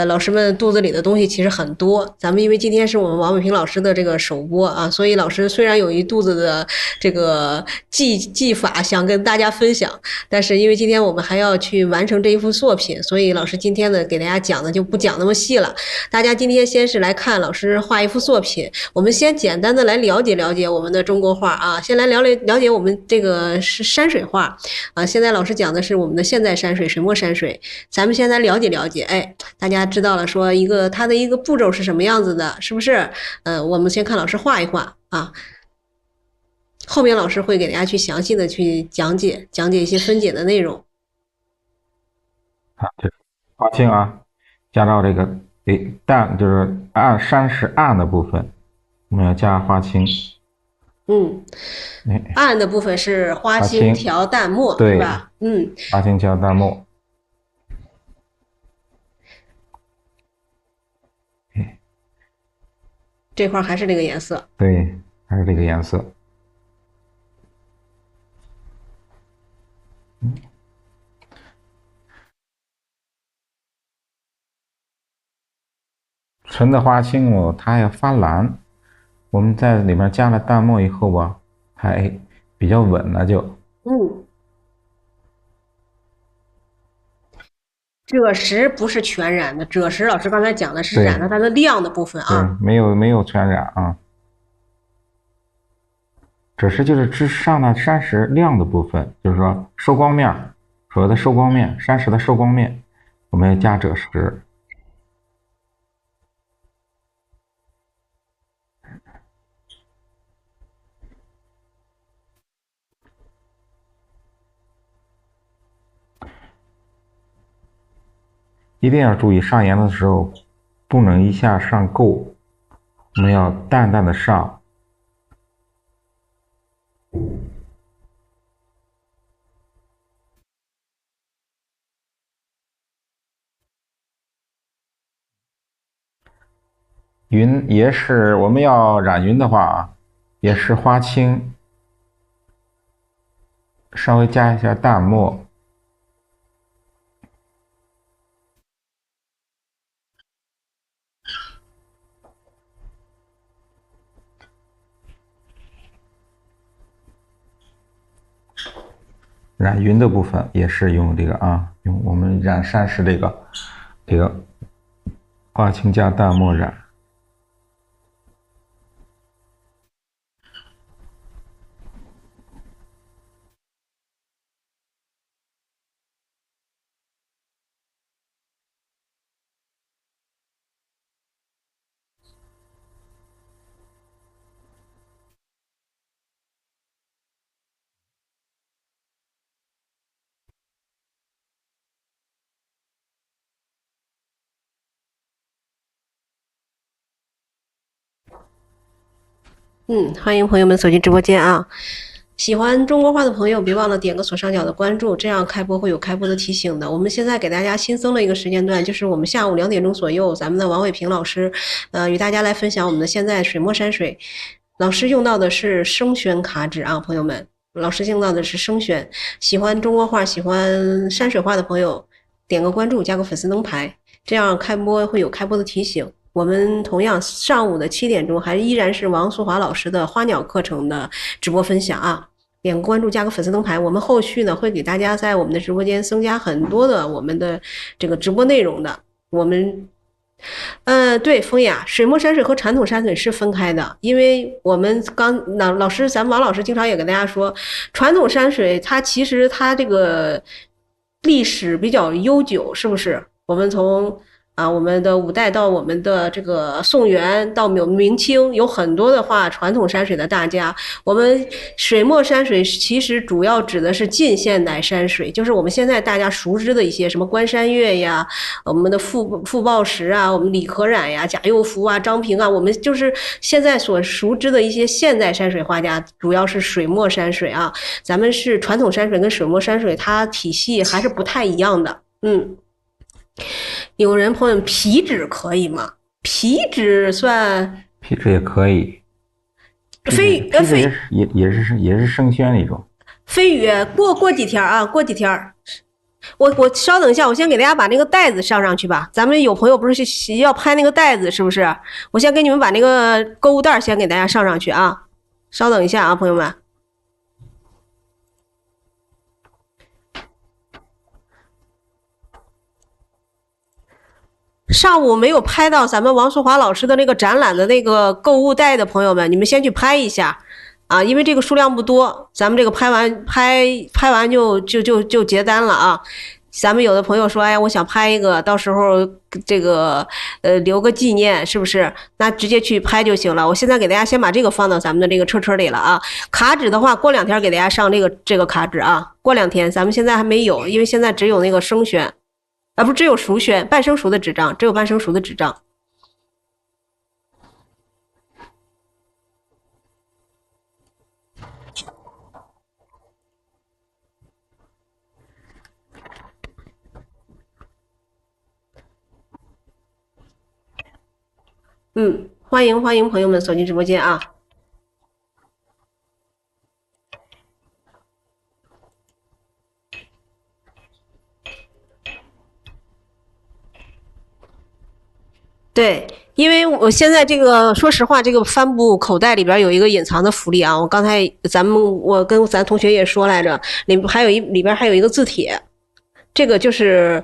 老师们肚子里的东西其实很多，咱们因为今天是我们王伟平老师的这个首播啊，所以老师虽然有一肚子的这个技法想跟大家分享，但是因为今天我们还要去完成这一幅作品，所以老师今天呢给大家讲的就不讲那么细了。大家今天先是来看老师画一幅作品，我们先简单的来了解了解我们的中国画啊，先来了解我们这个是山水画啊。现在老师讲的是我们的现代山水、水墨山水，咱们先来了解了解，哎，大家知道了说它的一个步骤是什么样子的，是不是？我们先看老师画一画啊，后面老师会给大家去详细的去讲解一些分解的内容。这花青啊，加到这个淡，就是山石暗的部分，我们要加花青。嗯，哎，暗的部分是花花青，青调淡墨，是对，吧？嗯，花青调淡墨，哎，这块还是这个颜色。对，还是这个颜色。纯的花青哦，它要发蓝。我们在里面加了淡墨以后吧，还比较稳了就。嗯，赭石不是全染的，赭石老师刚才讲的是染了对它的亮的部分对，啊。没有全染啊，只是就是之上的山石亮的部分，就是说收光面，所谓的收光面，山石的收光面，我们要加赭石。一定要注意上颜的时候，不能一下上够，我们要淡淡的上。云也是我们要染云的话啊，也是花青，稍微加一下淡墨。染云的部分也是用这个啊，用我们染山石这个花青加淡墨染。欢迎朋友们走进直播间啊！喜欢中国画的朋友，别忘了点个左上角的关注，这样开播会有开播的提醒的。我们现在给大家新增了一个时间段，就是我们下午2点钟左右，咱们的王伟平老师，与大家来分享我们的现在水墨山水。老师用到的是生宣卡纸啊，朋友们，老师用到的是生宣。喜欢中国画、喜欢山水画的朋友，点个关注，加个粉丝灯牌，这样开播会有开播的提醒。我们同样上午的7点钟还依然是王素华老师的花鸟课程的直播分享啊，点个关注加个粉丝灯牌，我们后续呢会给大家在我们的直播间增加很多的我们的这个直播内容的。我们对，风雅，水墨山水和传统山水是分开的，因为我们老师，咱们王老师经常也跟大家说，传统山水它其实它这个历史比较悠久，是不是？我们从我们的五代到我们的这个宋元到明清，有很多的画传统山水的大家。我们水墨山水其实主要指的是近现代山水，就是我们现在大家熟知的一些什么关山月呀，我们的傅抱石啊，我们李可染呀、贾佑孚啊、张平啊，我们就是现在所熟知的一些现代山水画家，主要是水墨山水啊。咱们是传统山水跟水墨山水，它体系还是不太一样的。有人朋友皮纸可以吗？皮纸算皮纸也可以，皮纸也是生宣的一种。飞宇过几天啊，过几天。我稍等一下，我先给大家把那个袋子上去吧。咱们有朋友不是要拍那个袋子，是不是？我先给你们把那个购物袋先给大家上去啊。稍等一下啊，朋友们。上午没有拍到咱们王淑华老师的那个展览的那个购物袋的朋友们，你们先去拍一下啊，因为这个数量不多，咱们这个拍完就结单了啊。咱们有的朋友说，哎，我想拍一个，到时候这个留个纪念，是不是？那直接去拍就行了。我现在给大家先把这个放到咱们的这个车里了啊。卡纸的话，过2天给大家上这个卡纸啊。过2天，咱们现在还没有，因为现在只有那个生宣。不只有熟宣，半生熟的纸张，只有半生熟的纸张。欢迎朋友们走进直播间啊。对，因为我现在这个说实话，这个帆布口袋里边有一个隐藏的福利啊。我刚才我跟咱同学也说来着，里边还有一个字帖，这个就是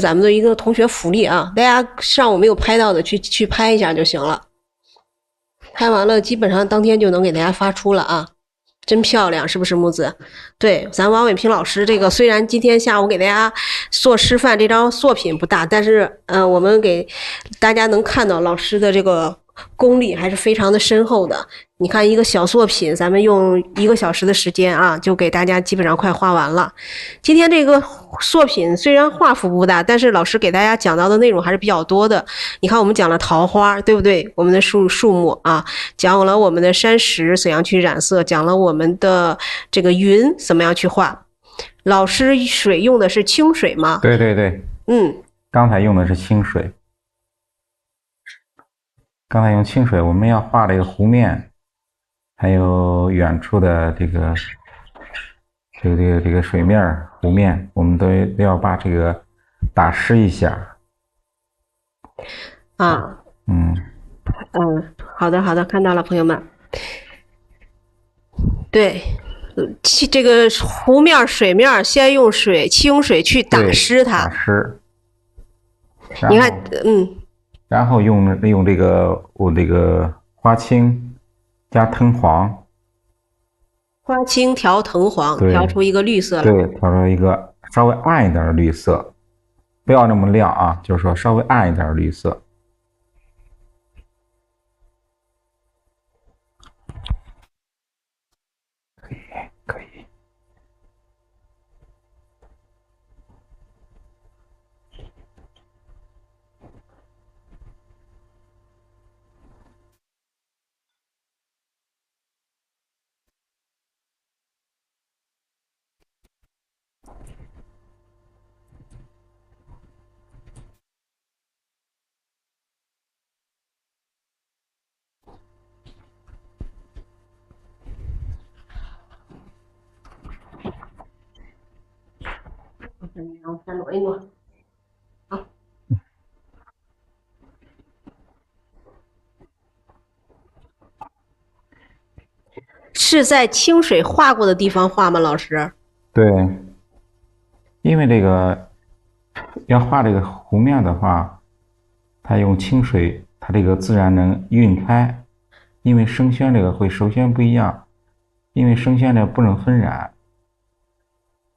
咱们的一个同学福利啊。大家上午没有拍到的去拍一下就行了，拍完了基本上当天就能给大家发出了啊。真漂亮，是不是木子？对，咱王伟平老师这个虽然今天下午给大家做示范，这张作品不大，但是我们给大家能看到老师的这个功力还是非常的深厚的。你看一个小作品，咱们用1个小时的时间啊，就给大家基本上快画完了。今天这个作品虽然画幅不大，但是老师给大家讲到的内容还是比较多的。你看我们讲了桃花，对不对？我们的树木啊，讲了我们的山石怎样去染色，讲了我们的这个云怎么样去画。老师水用的是清水吗？对对对，刚才用的是清水。刚才用清水，我们要画这个湖面，还有远处的这个水面、湖面，我们都要把这个打湿一下。啊，好的，看到了，朋友们。对，这个湖面、水面，先用清水去打湿它。打湿。你看，然后利用这个花青加藤黄，花青调藤黄，调出一个绿色来。对，调出一个稍微暗一点的绿色，不要那么亮啊，就是说稍微暗一点的绿色。可以。然后再挪一挪。好。是在清水画过的地方画吗，老师？对，因为这个要画这个湖面的话，它用清水，它这个自然能晕开。因为生宣这个会首先不一样，因为生宣这不能分染。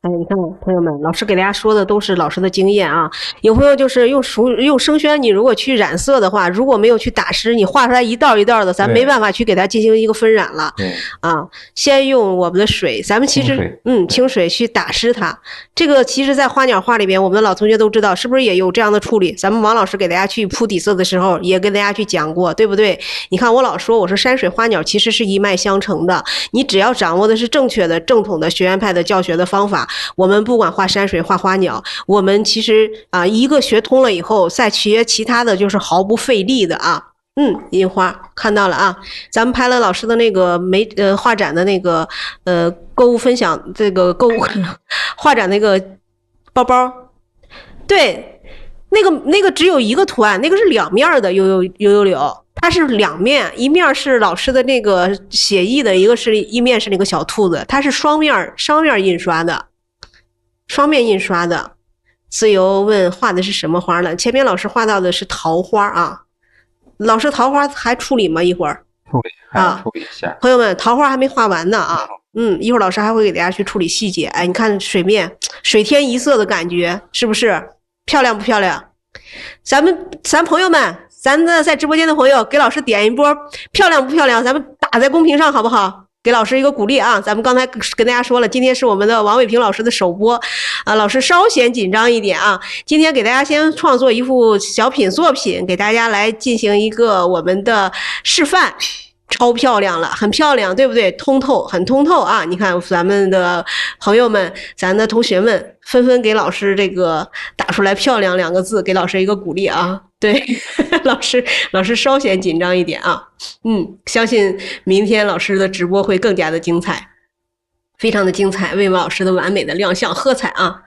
你看朋友们，老师给大家说的都是老师的经验啊。有朋友就是用生宣，你如果去染色的话，如果没有去打湿，你画出来一道一道的，咱没办法去给它进行一个分染了。啊，先用我们的水，咱们其实清水去打湿它。这个其实在花鸟画里边，我们的老同学都知道，是不是也有这样的处理？咱们王老师给大家去铺底色的时候，也跟大家去讲过，对不对？你看我老说，我说山水花鸟其实是一脉相承的，你只要掌握的是正确的、正统的学院派的教学的方法。我们不管画山水画花鸟，我们其实一个学通了以后，再学其他的就是毫不费力的啊。印花看到了啊，咱们拍了老师的那个画展的那个购物分享，这个购物画展那个包包，对，那个只有一个图案，那个是两面的柳。它是两面，一面是老师的那个写意的，一面是那个小兔子，它是双面印刷的。双面印刷的。自由问画的是什么花呢？前面老师画到的是桃花啊。老师桃花还处理吗？一会儿处理一下。朋友们，桃花还没画完呢啊。一会儿老师还会给大家去处理细节。哎，你看水面水天一色的感觉，是不是漂亮不漂亮？咱朋友们，咱的在直播间的朋友，给老师点一波漂亮不漂亮？咱们打在公屏上好不好？给老师一个鼓励啊！咱们刚才跟大家说了，今天是我们的王伟平老师的首播啊，老师稍显紧张一点啊。今天给大家先创作一幅小品作品，给大家来进行一个我们的示范，超漂亮了，很漂亮，对不对？通透，很通透啊！你看咱们的朋友们，咱的同学们纷纷给老师这个打出来漂亮2个字，给老师一个鼓励啊！对，老师稍显紧张一点啊。相信明天老师的直播会更加的精彩，非常的精彩，为老师的完美的亮相喝彩啊！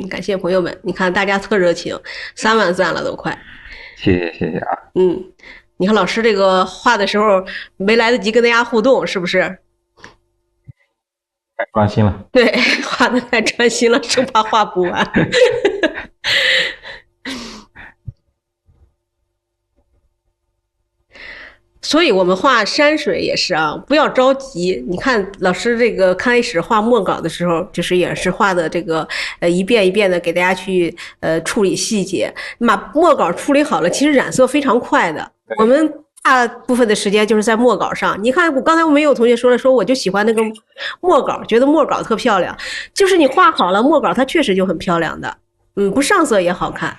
感谢朋友们，你看大家特热情，3万赞了都快。谢谢啊。你看老师这个画的时候没来得及跟大家互动，是不是？太专心了。对，画的太专心了，生怕画不完。所以我们画山水也是啊，不要着急。你看老师这个开始画墨稿的时候，就是也是画的这个一遍一遍的给大家去处理细节。把墨稿处理好了，其实染色非常快的。我们大部分的时间就是在墨稿上。你看刚才我们也有同学说了，说我就喜欢那个墨稿，觉得墨稿特漂亮。就是你画好了墨稿，它确实就很漂亮的。不上色也好看。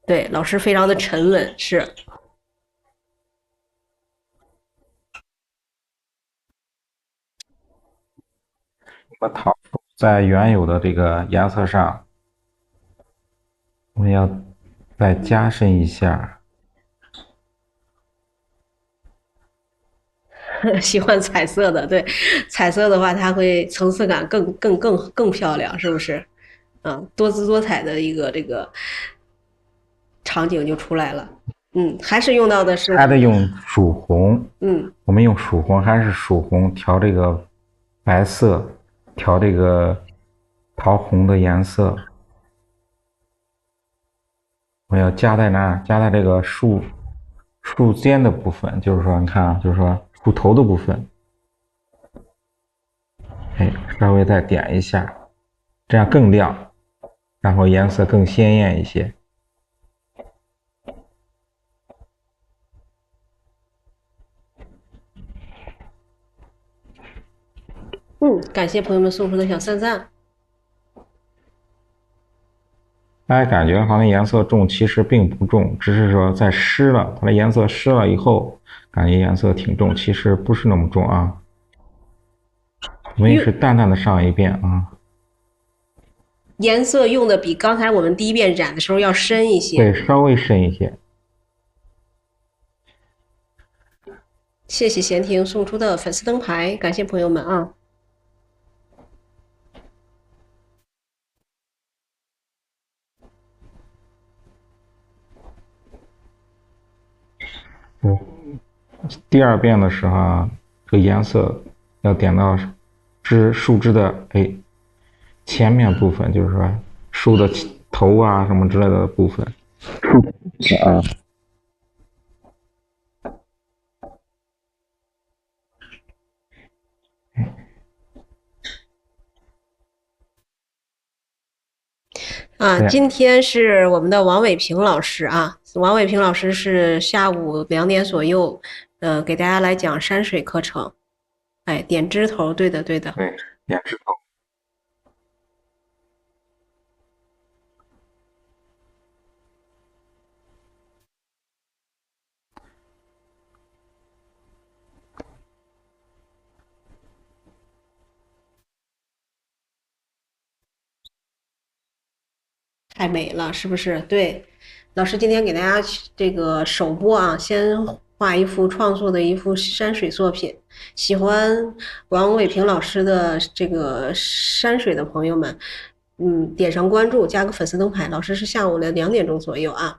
对，老师非常的沉稳，是。把桃在原有的这个颜色上，我们要再加深一下。喜欢彩色的，对，彩色的话，它会层次感更漂亮，是不是？多姿多彩的一个这个场景就出来了。还是用到的是，还得用曙红。我们用曙红还是曙红调这个白色，调这个桃红的颜色。我要加在哪？加在这个树尖的部分，就是说，你看啊，就是说树头的部分，稍微再点一下，这样更亮，然后颜色更鲜艳一些。感谢朋友们送出的小3赞。大家感觉好像颜色重，其实并不重，只是说在湿了，它的颜色湿了以后，感觉颜色挺重，其实不是那么重啊。我们也是淡淡的上一遍啊。颜色用的比刚才我们第一遍染的时候要深一些。对，稍微深一些。谢谢闲庭送出的粉丝灯牌，感谢朋友们啊。第2遍的时候，这个颜色要点到树枝的前面部分，就是说树的头啊什么之类的部分。今天是我们的王伟平老师啊，王伟平老师是下午2点左右，给大家来讲山水课程。点枝头，对的，对的。对，点枝头。太美了，是不是？对，老师今天给大家这个首播啊，先画一幅创作的一幅山水作品。喜欢王伟平老师的这个山水的朋友们，点上关注，加个粉丝灯牌。老师是下午的2点钟左右啊。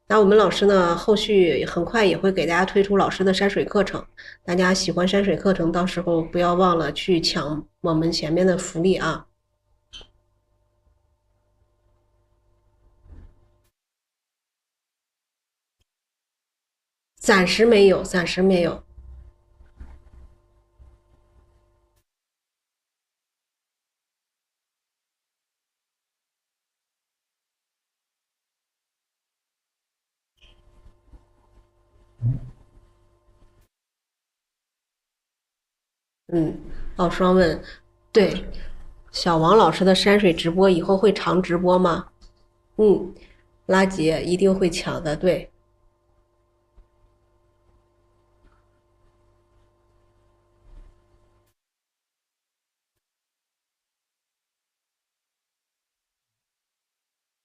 那我们老师呢，后续很快也会给大家推出老师的山水课程。大家喜欢山水课程，到时候不要忘了去抢我们前面的福利啊。暂时没有，暂时没有。双问，对，小王老师的山水直播以后会长直播吗？拉姐一定会抢的，对。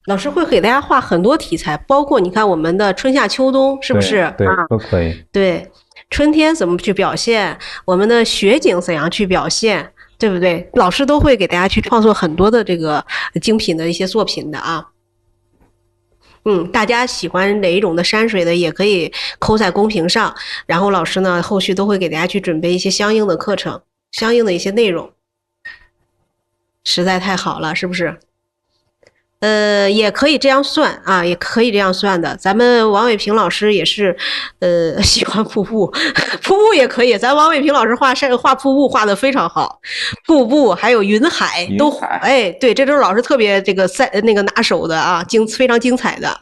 老师会给大家画很多题材，包括你看我们的春夏秋冬，是不是对，啊？都可以。对，春天怎么去表现，我们的雪景怎样去表现，对不对？老师都会给大家去创作很多的这个精品的一些作品的啊。大家喜欢哪一种的山水的，也可以扣在公屏上，然后老师呢后续都会给大家去准备一些相应的课程，相应的一些内容，实在太好了，是不是？也可以这样算啊，也可以这样算的。咱们王伟平老师也是，喜欢瀑布，瀑布也可以。咱王伟平老师画瀑布画的非常好，瀑布还有云海都，哎，对，这都是老师特别这个那个拿手的啊，非常精彩的。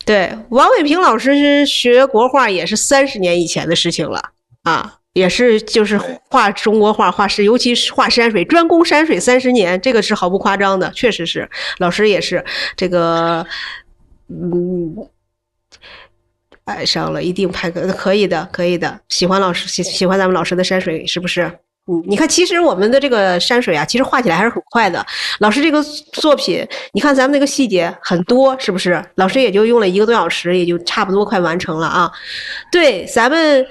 对，王伟平老师学国画也是30年以前的事情了啊。也是就是画中国画，尤其是画山水，专攻山水30年，这个是毫不夸张的，确实是。老师也是这个，爱上了，一定可以的，可以的。喜欢喜欢咱们老师的山水，是不是？你看，其实我们的这个山水啊，其实画起来还是很快的。老师这个作品，你看咱们那个细节很多，是不是？老师也就用了1个多小时，也就差不多快完成了啊。对，咱们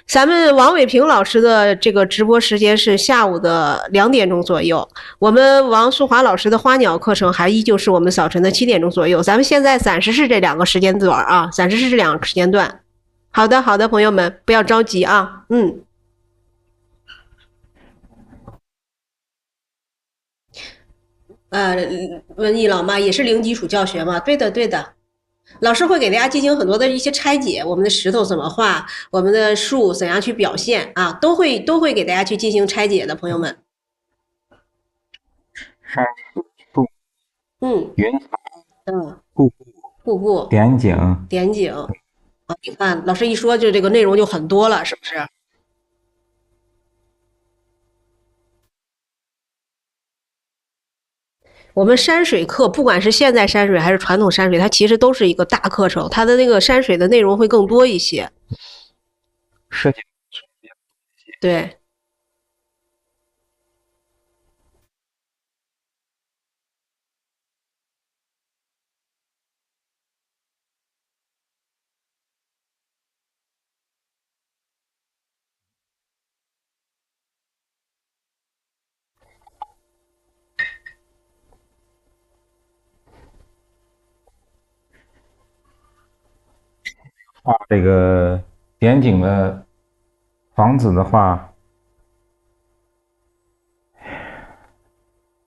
咱们王伟平老师的这个直播时间是下午的2点钟左右，我们王淑华老师的花鸟课程还依旧是我们早晨的7点钟左右。咱们现在暂时是这2个时间段啊，暂时是这2个时间段。好的，好的，朋友们不要着急啊，文艺老妈也是零基础教学嘛，对的对的，老师会给大家进行很多的一些拆解，我们的石头怎么画，我们的树怎样去表现啊，都会给大家去进行拆解的，朋友们。山树、云海、瀑布、点景啊，你看老师一说就这个内容就很多了，是不是？我们山水课，不管是现代山水还是传统山水，它其实都是一个大课程，它的那个山水的内容会更多一些。设计对。画这个点景的房子的话，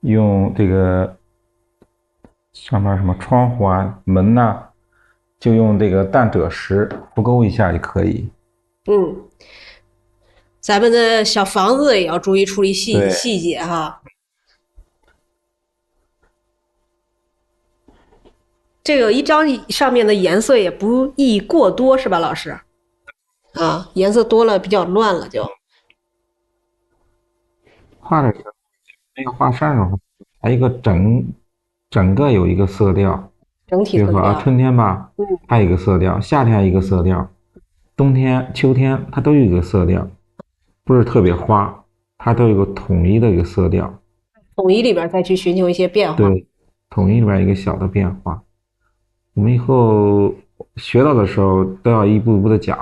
用这个上面什么窗户啊、门呐、就用这个淡赭石浮勾一下就可以。咱们的小房子也要注意处理细节哈。这个一张上面的颜色也不宜过多，是吧，老师？啊，颜色多了比较乱了就。画这个那个画山上，还有一个整个有一个色调，整体色调。比如说啊，春天吧，它有一个色调；夏天有一个色调；冬天、秋天它都有一个色调，不是特别花，它都有一个统一的一个色调。统一里边再去寻求一些变化。对，统一里边一个小的变化。我们以后学到的时候都要一步一步的讲。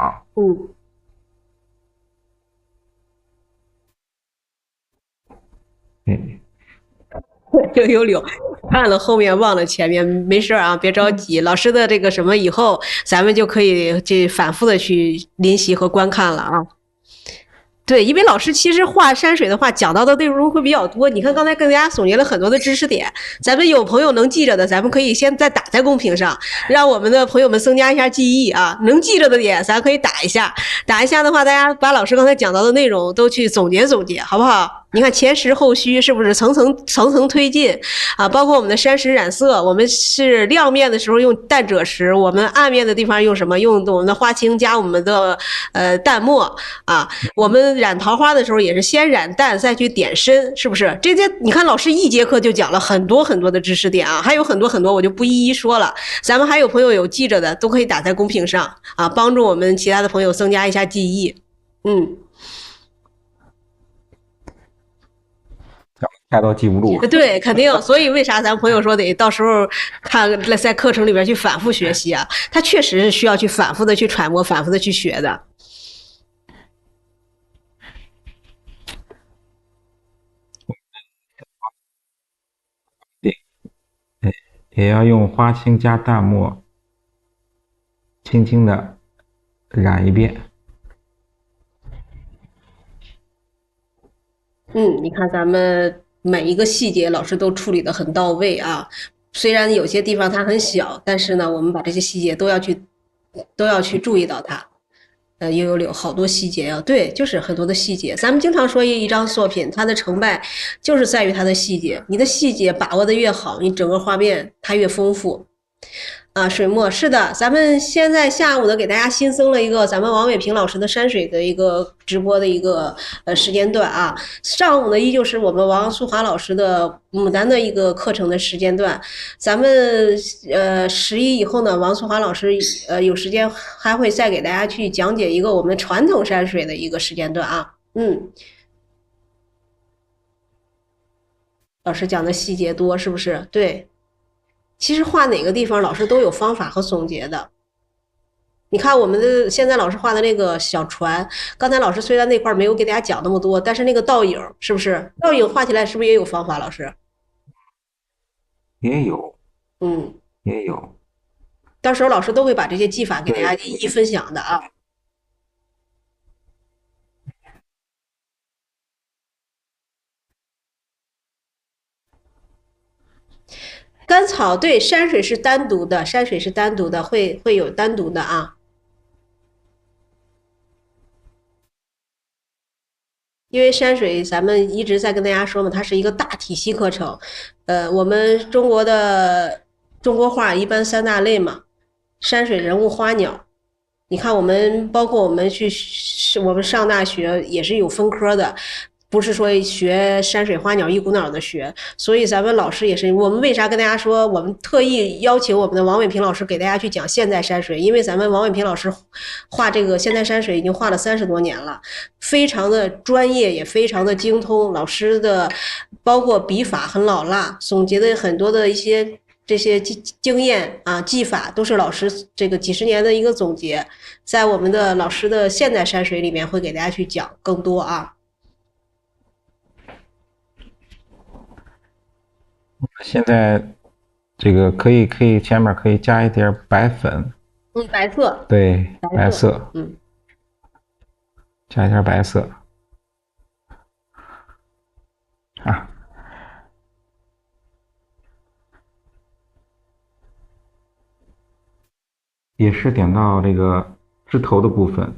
溜，看了后面忘了前面，没事啊，别着急。老师的这个什么以后，咱们就可以去反复的去临习和观看了啊。对，因为老师其实画山水的话，讲到的内容会比较多。你看刚才跟大家总结了很多的知识点，咱们有朋友能记着的，咱们可以先再打在公屏上，让我们的朋友们增加一下记忆啊。能记着的点，咱可以打一下。打一下的话，大家把老师刚才讲到的内容都去总结总结，好不好？你看前实后虚是不是层层推进啊？包括我们的山石染色，我们是亮面的时候用淡赭石，我们暗面的地方用什么？用我们的花青加我们的淡墨啊。我们染桃花的时候也是先染淡再去点深，是不是？这些你看老师一节课就讲了很多很多的知识点啊，还有很多很多我就不一一说了。咱们还有朋友有记着的，都可以打在公屏上啊，帮助我们其他的朋友增加一下记忆。太多记不住。对，肯定。所以为啥咱朋友说得到时候看在课程里边去反复学习啊？他确实是需要去反复的去揣摩，反复的去学的。对，也要用花青加淡墨，轻轻的染一遍。你看咱们每一个细节，老师都处理的很到位啊。虽然有些地方它很小，但是呢，我们把这些细节都要去注意到它。又有好多细节啊，对，就是很多的细节。咱们经常说一张作品，它的成败就是在于它的细节。你的细节把握的越好，你整个画面它越丰富。啊，水墨是的，咱们现在下午呢，给大家新增了一个咱们王伟平老师的山水的一个直播的一个时间段啊。上午呢，依旧是我们王淑华老师的牡丹的一个课程的时间段。咱们11以后呢，王淑华老师有时间还会再给大家去讲解一个我们传统山水的一个时间段啊。老师讲的细节多，是不是？对。其实画哪个地方，老师都有方法和总结的。你看我们的现在老师画的那个小船，刚才老师虽然那块没有给大家讲那么多，但是那个倒影是不是？倒影画起来是不是也有方法？老师，也有，嗯，也有。到时候老师都会把这些技法给大家一一分享的啊。甘草对，山水是单独的，山水是单独的，会有单独的啊。因为山水咱们一直在跟大家说嘛，它是一个大体系课程。我们中国画一般三大类嘛，山水、人物、花鸟。你看，包括我们上大学也是有分科的，不是说学山水花鸟一股脑的学。所以咱们老师也是，我们为啥跟大家说，我们特意邀请我们的王伟平老师给大家去讲现代山水，因为咱们王伟平老师画这个现代山水已经画了30多年了，非常的专业，也非常的精通。老师的包括笔法很老辣，总结的很多的一些。这些经验啊、技法都是老师这个几十年的一个总结，在我们的老师的现代山水里面会给大家去讲更多啊。现在这个可以前面可以加一点白粉，白色，对，白色，加一点白色啊。也是点到这个枝头的部分。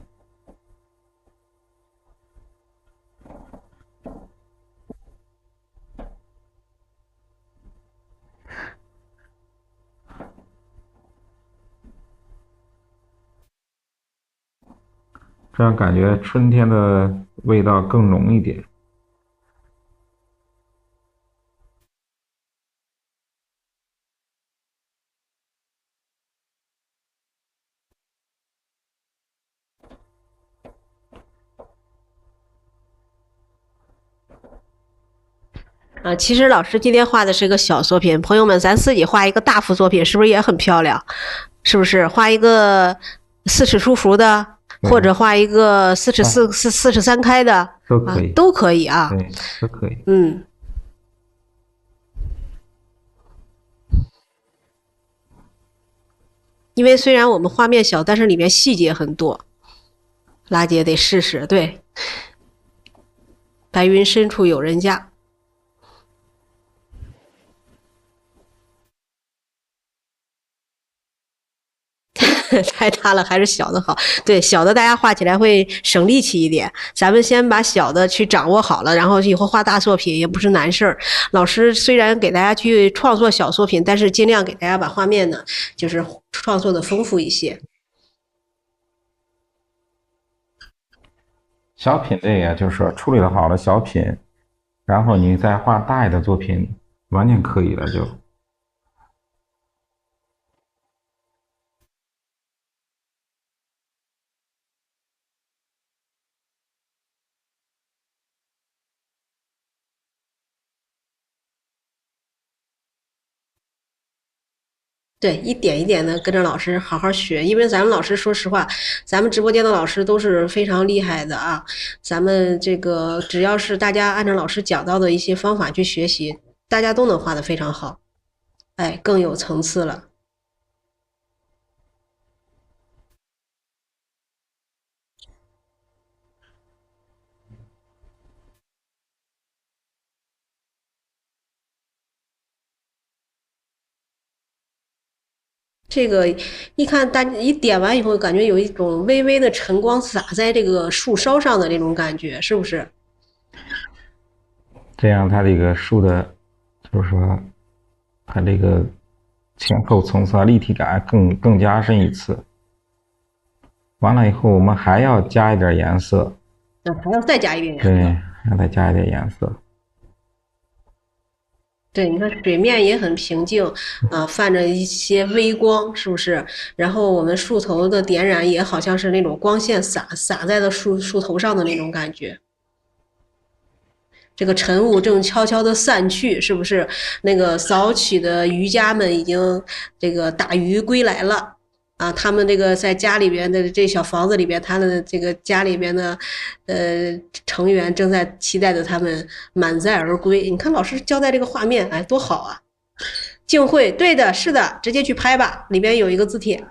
这样感觉春天的味道更浓一点。其实老师今天画的是一个小作品，朋友们，咱自己画一个大幅作品，是不是也很漂亮？是不是？画一个4尺出幅的，或者画一个4尺3开的，都可以，都可以啊。对，都可以。因为虽然我们画面小，但是里面细节很多。拉姐得试试，对。白云深处有人家。太大了还是小的好？对，小的大家画起来会省力气一点。咱们先把小的去掌握好了，然后以后画大作品也不是难事儿。老师虽然给大家去创作小作品，但是尽量给大家把画面呢，就是创作的丰富一些。小品类呀，就是说处理的好的小品，然后你再画大一点的作品，完全可以了就。对，一点一点的跟着老师好好学，因为咱们老师说实话，咱们直播间的老师都是非常厉害的啊。咱们这个只要是大家按照老师讲到的一些方法去学习，大家都能画得非常好，哎，更有层次了。这个一看一点完以后，感觉有一种微微的晨光洒在这个树梢上的那种感觉，是不是？这样它这个树的，就是说它这个前后层次啊立体感更加深一次。完了以后，我们还要加一点颜色，还要再加一点颜对，色。还要再加一点颜色。对，你看水面也很平静，泛着一些微光，是不是？然后我们树头的点染也好像是那种光线洒在了树头上的那种感觉。这个晨雾正悄悄地散去，是不是？那个早起的渔家们已经这个打鱼归来了。啊，他们这个在家里边的这小房子里边，他的这个家里边的成员正在期待着他们满载而归。你看老师交代这个画面，哎，多好啊！静慧，对的，是的，直接去拍吧，里边有一个字帖，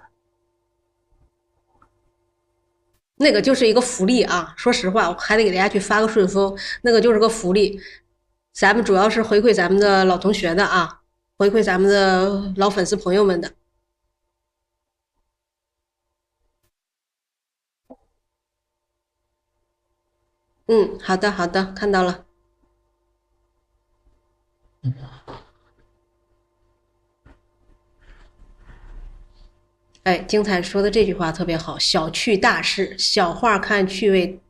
那个就是一个福利啊。说实话，我还得给大家去发个顺丰，那个就是个福利。咱们主要是回馈咱们的老同学的啊，回馈咱们的老粉丝朋友们的。嗯，好的好的，看到了。哎，精彩说的这句话特别好，小趣大事，小画看趣味，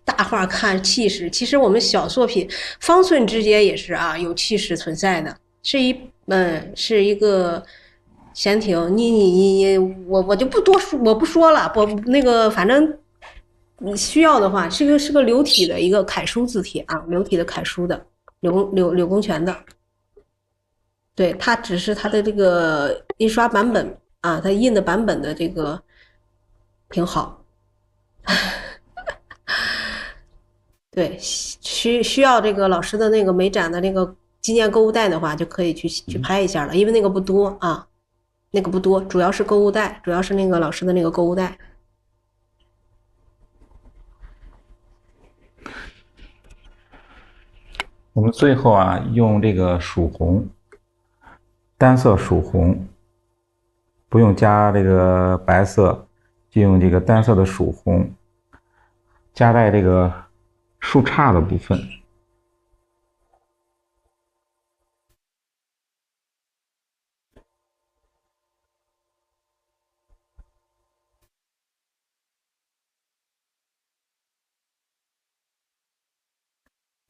大画看气势。其实我们小作品方寸之间也是啊，有气势存在的，是一个闲庭。我就不多说，我不说了，我那个反正你需要的话，是个流体的一个楷书字帖啊，流体的楷书的柳公权的。对，它只是它的这个印刷版本啊，它印的版本的这个挺好。对，需要这个老师的那个美展的那个纪念购物袋的话，就可以去拍一下了，因为那个不多啊，那个不多，主要是购物袋，主要是那个老师的那个购物袋。我们最后啊，用这个曙红，单色曙红，不用加这个白色，就用这个单色的曙红，加在这个树杈的部分。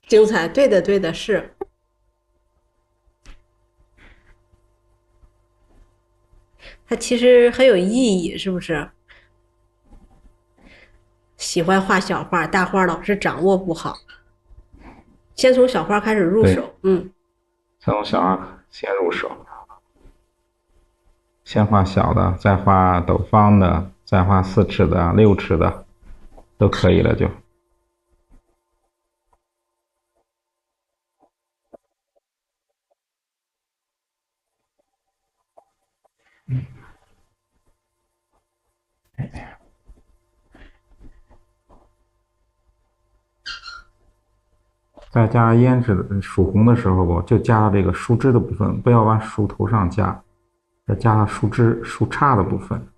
精彩，对的，对的，是。它其实很有意义，是不是？喜欢画小画，大画老是掌握不好。先从小画开始入手，先从小画先入手，先画小的，再画斗方的，再画4尺的、6尺的，都可以了就。在加胭脂的曙红的时候，就加到这个树枝的部分，不要往树头上加，要加到树杈的部分。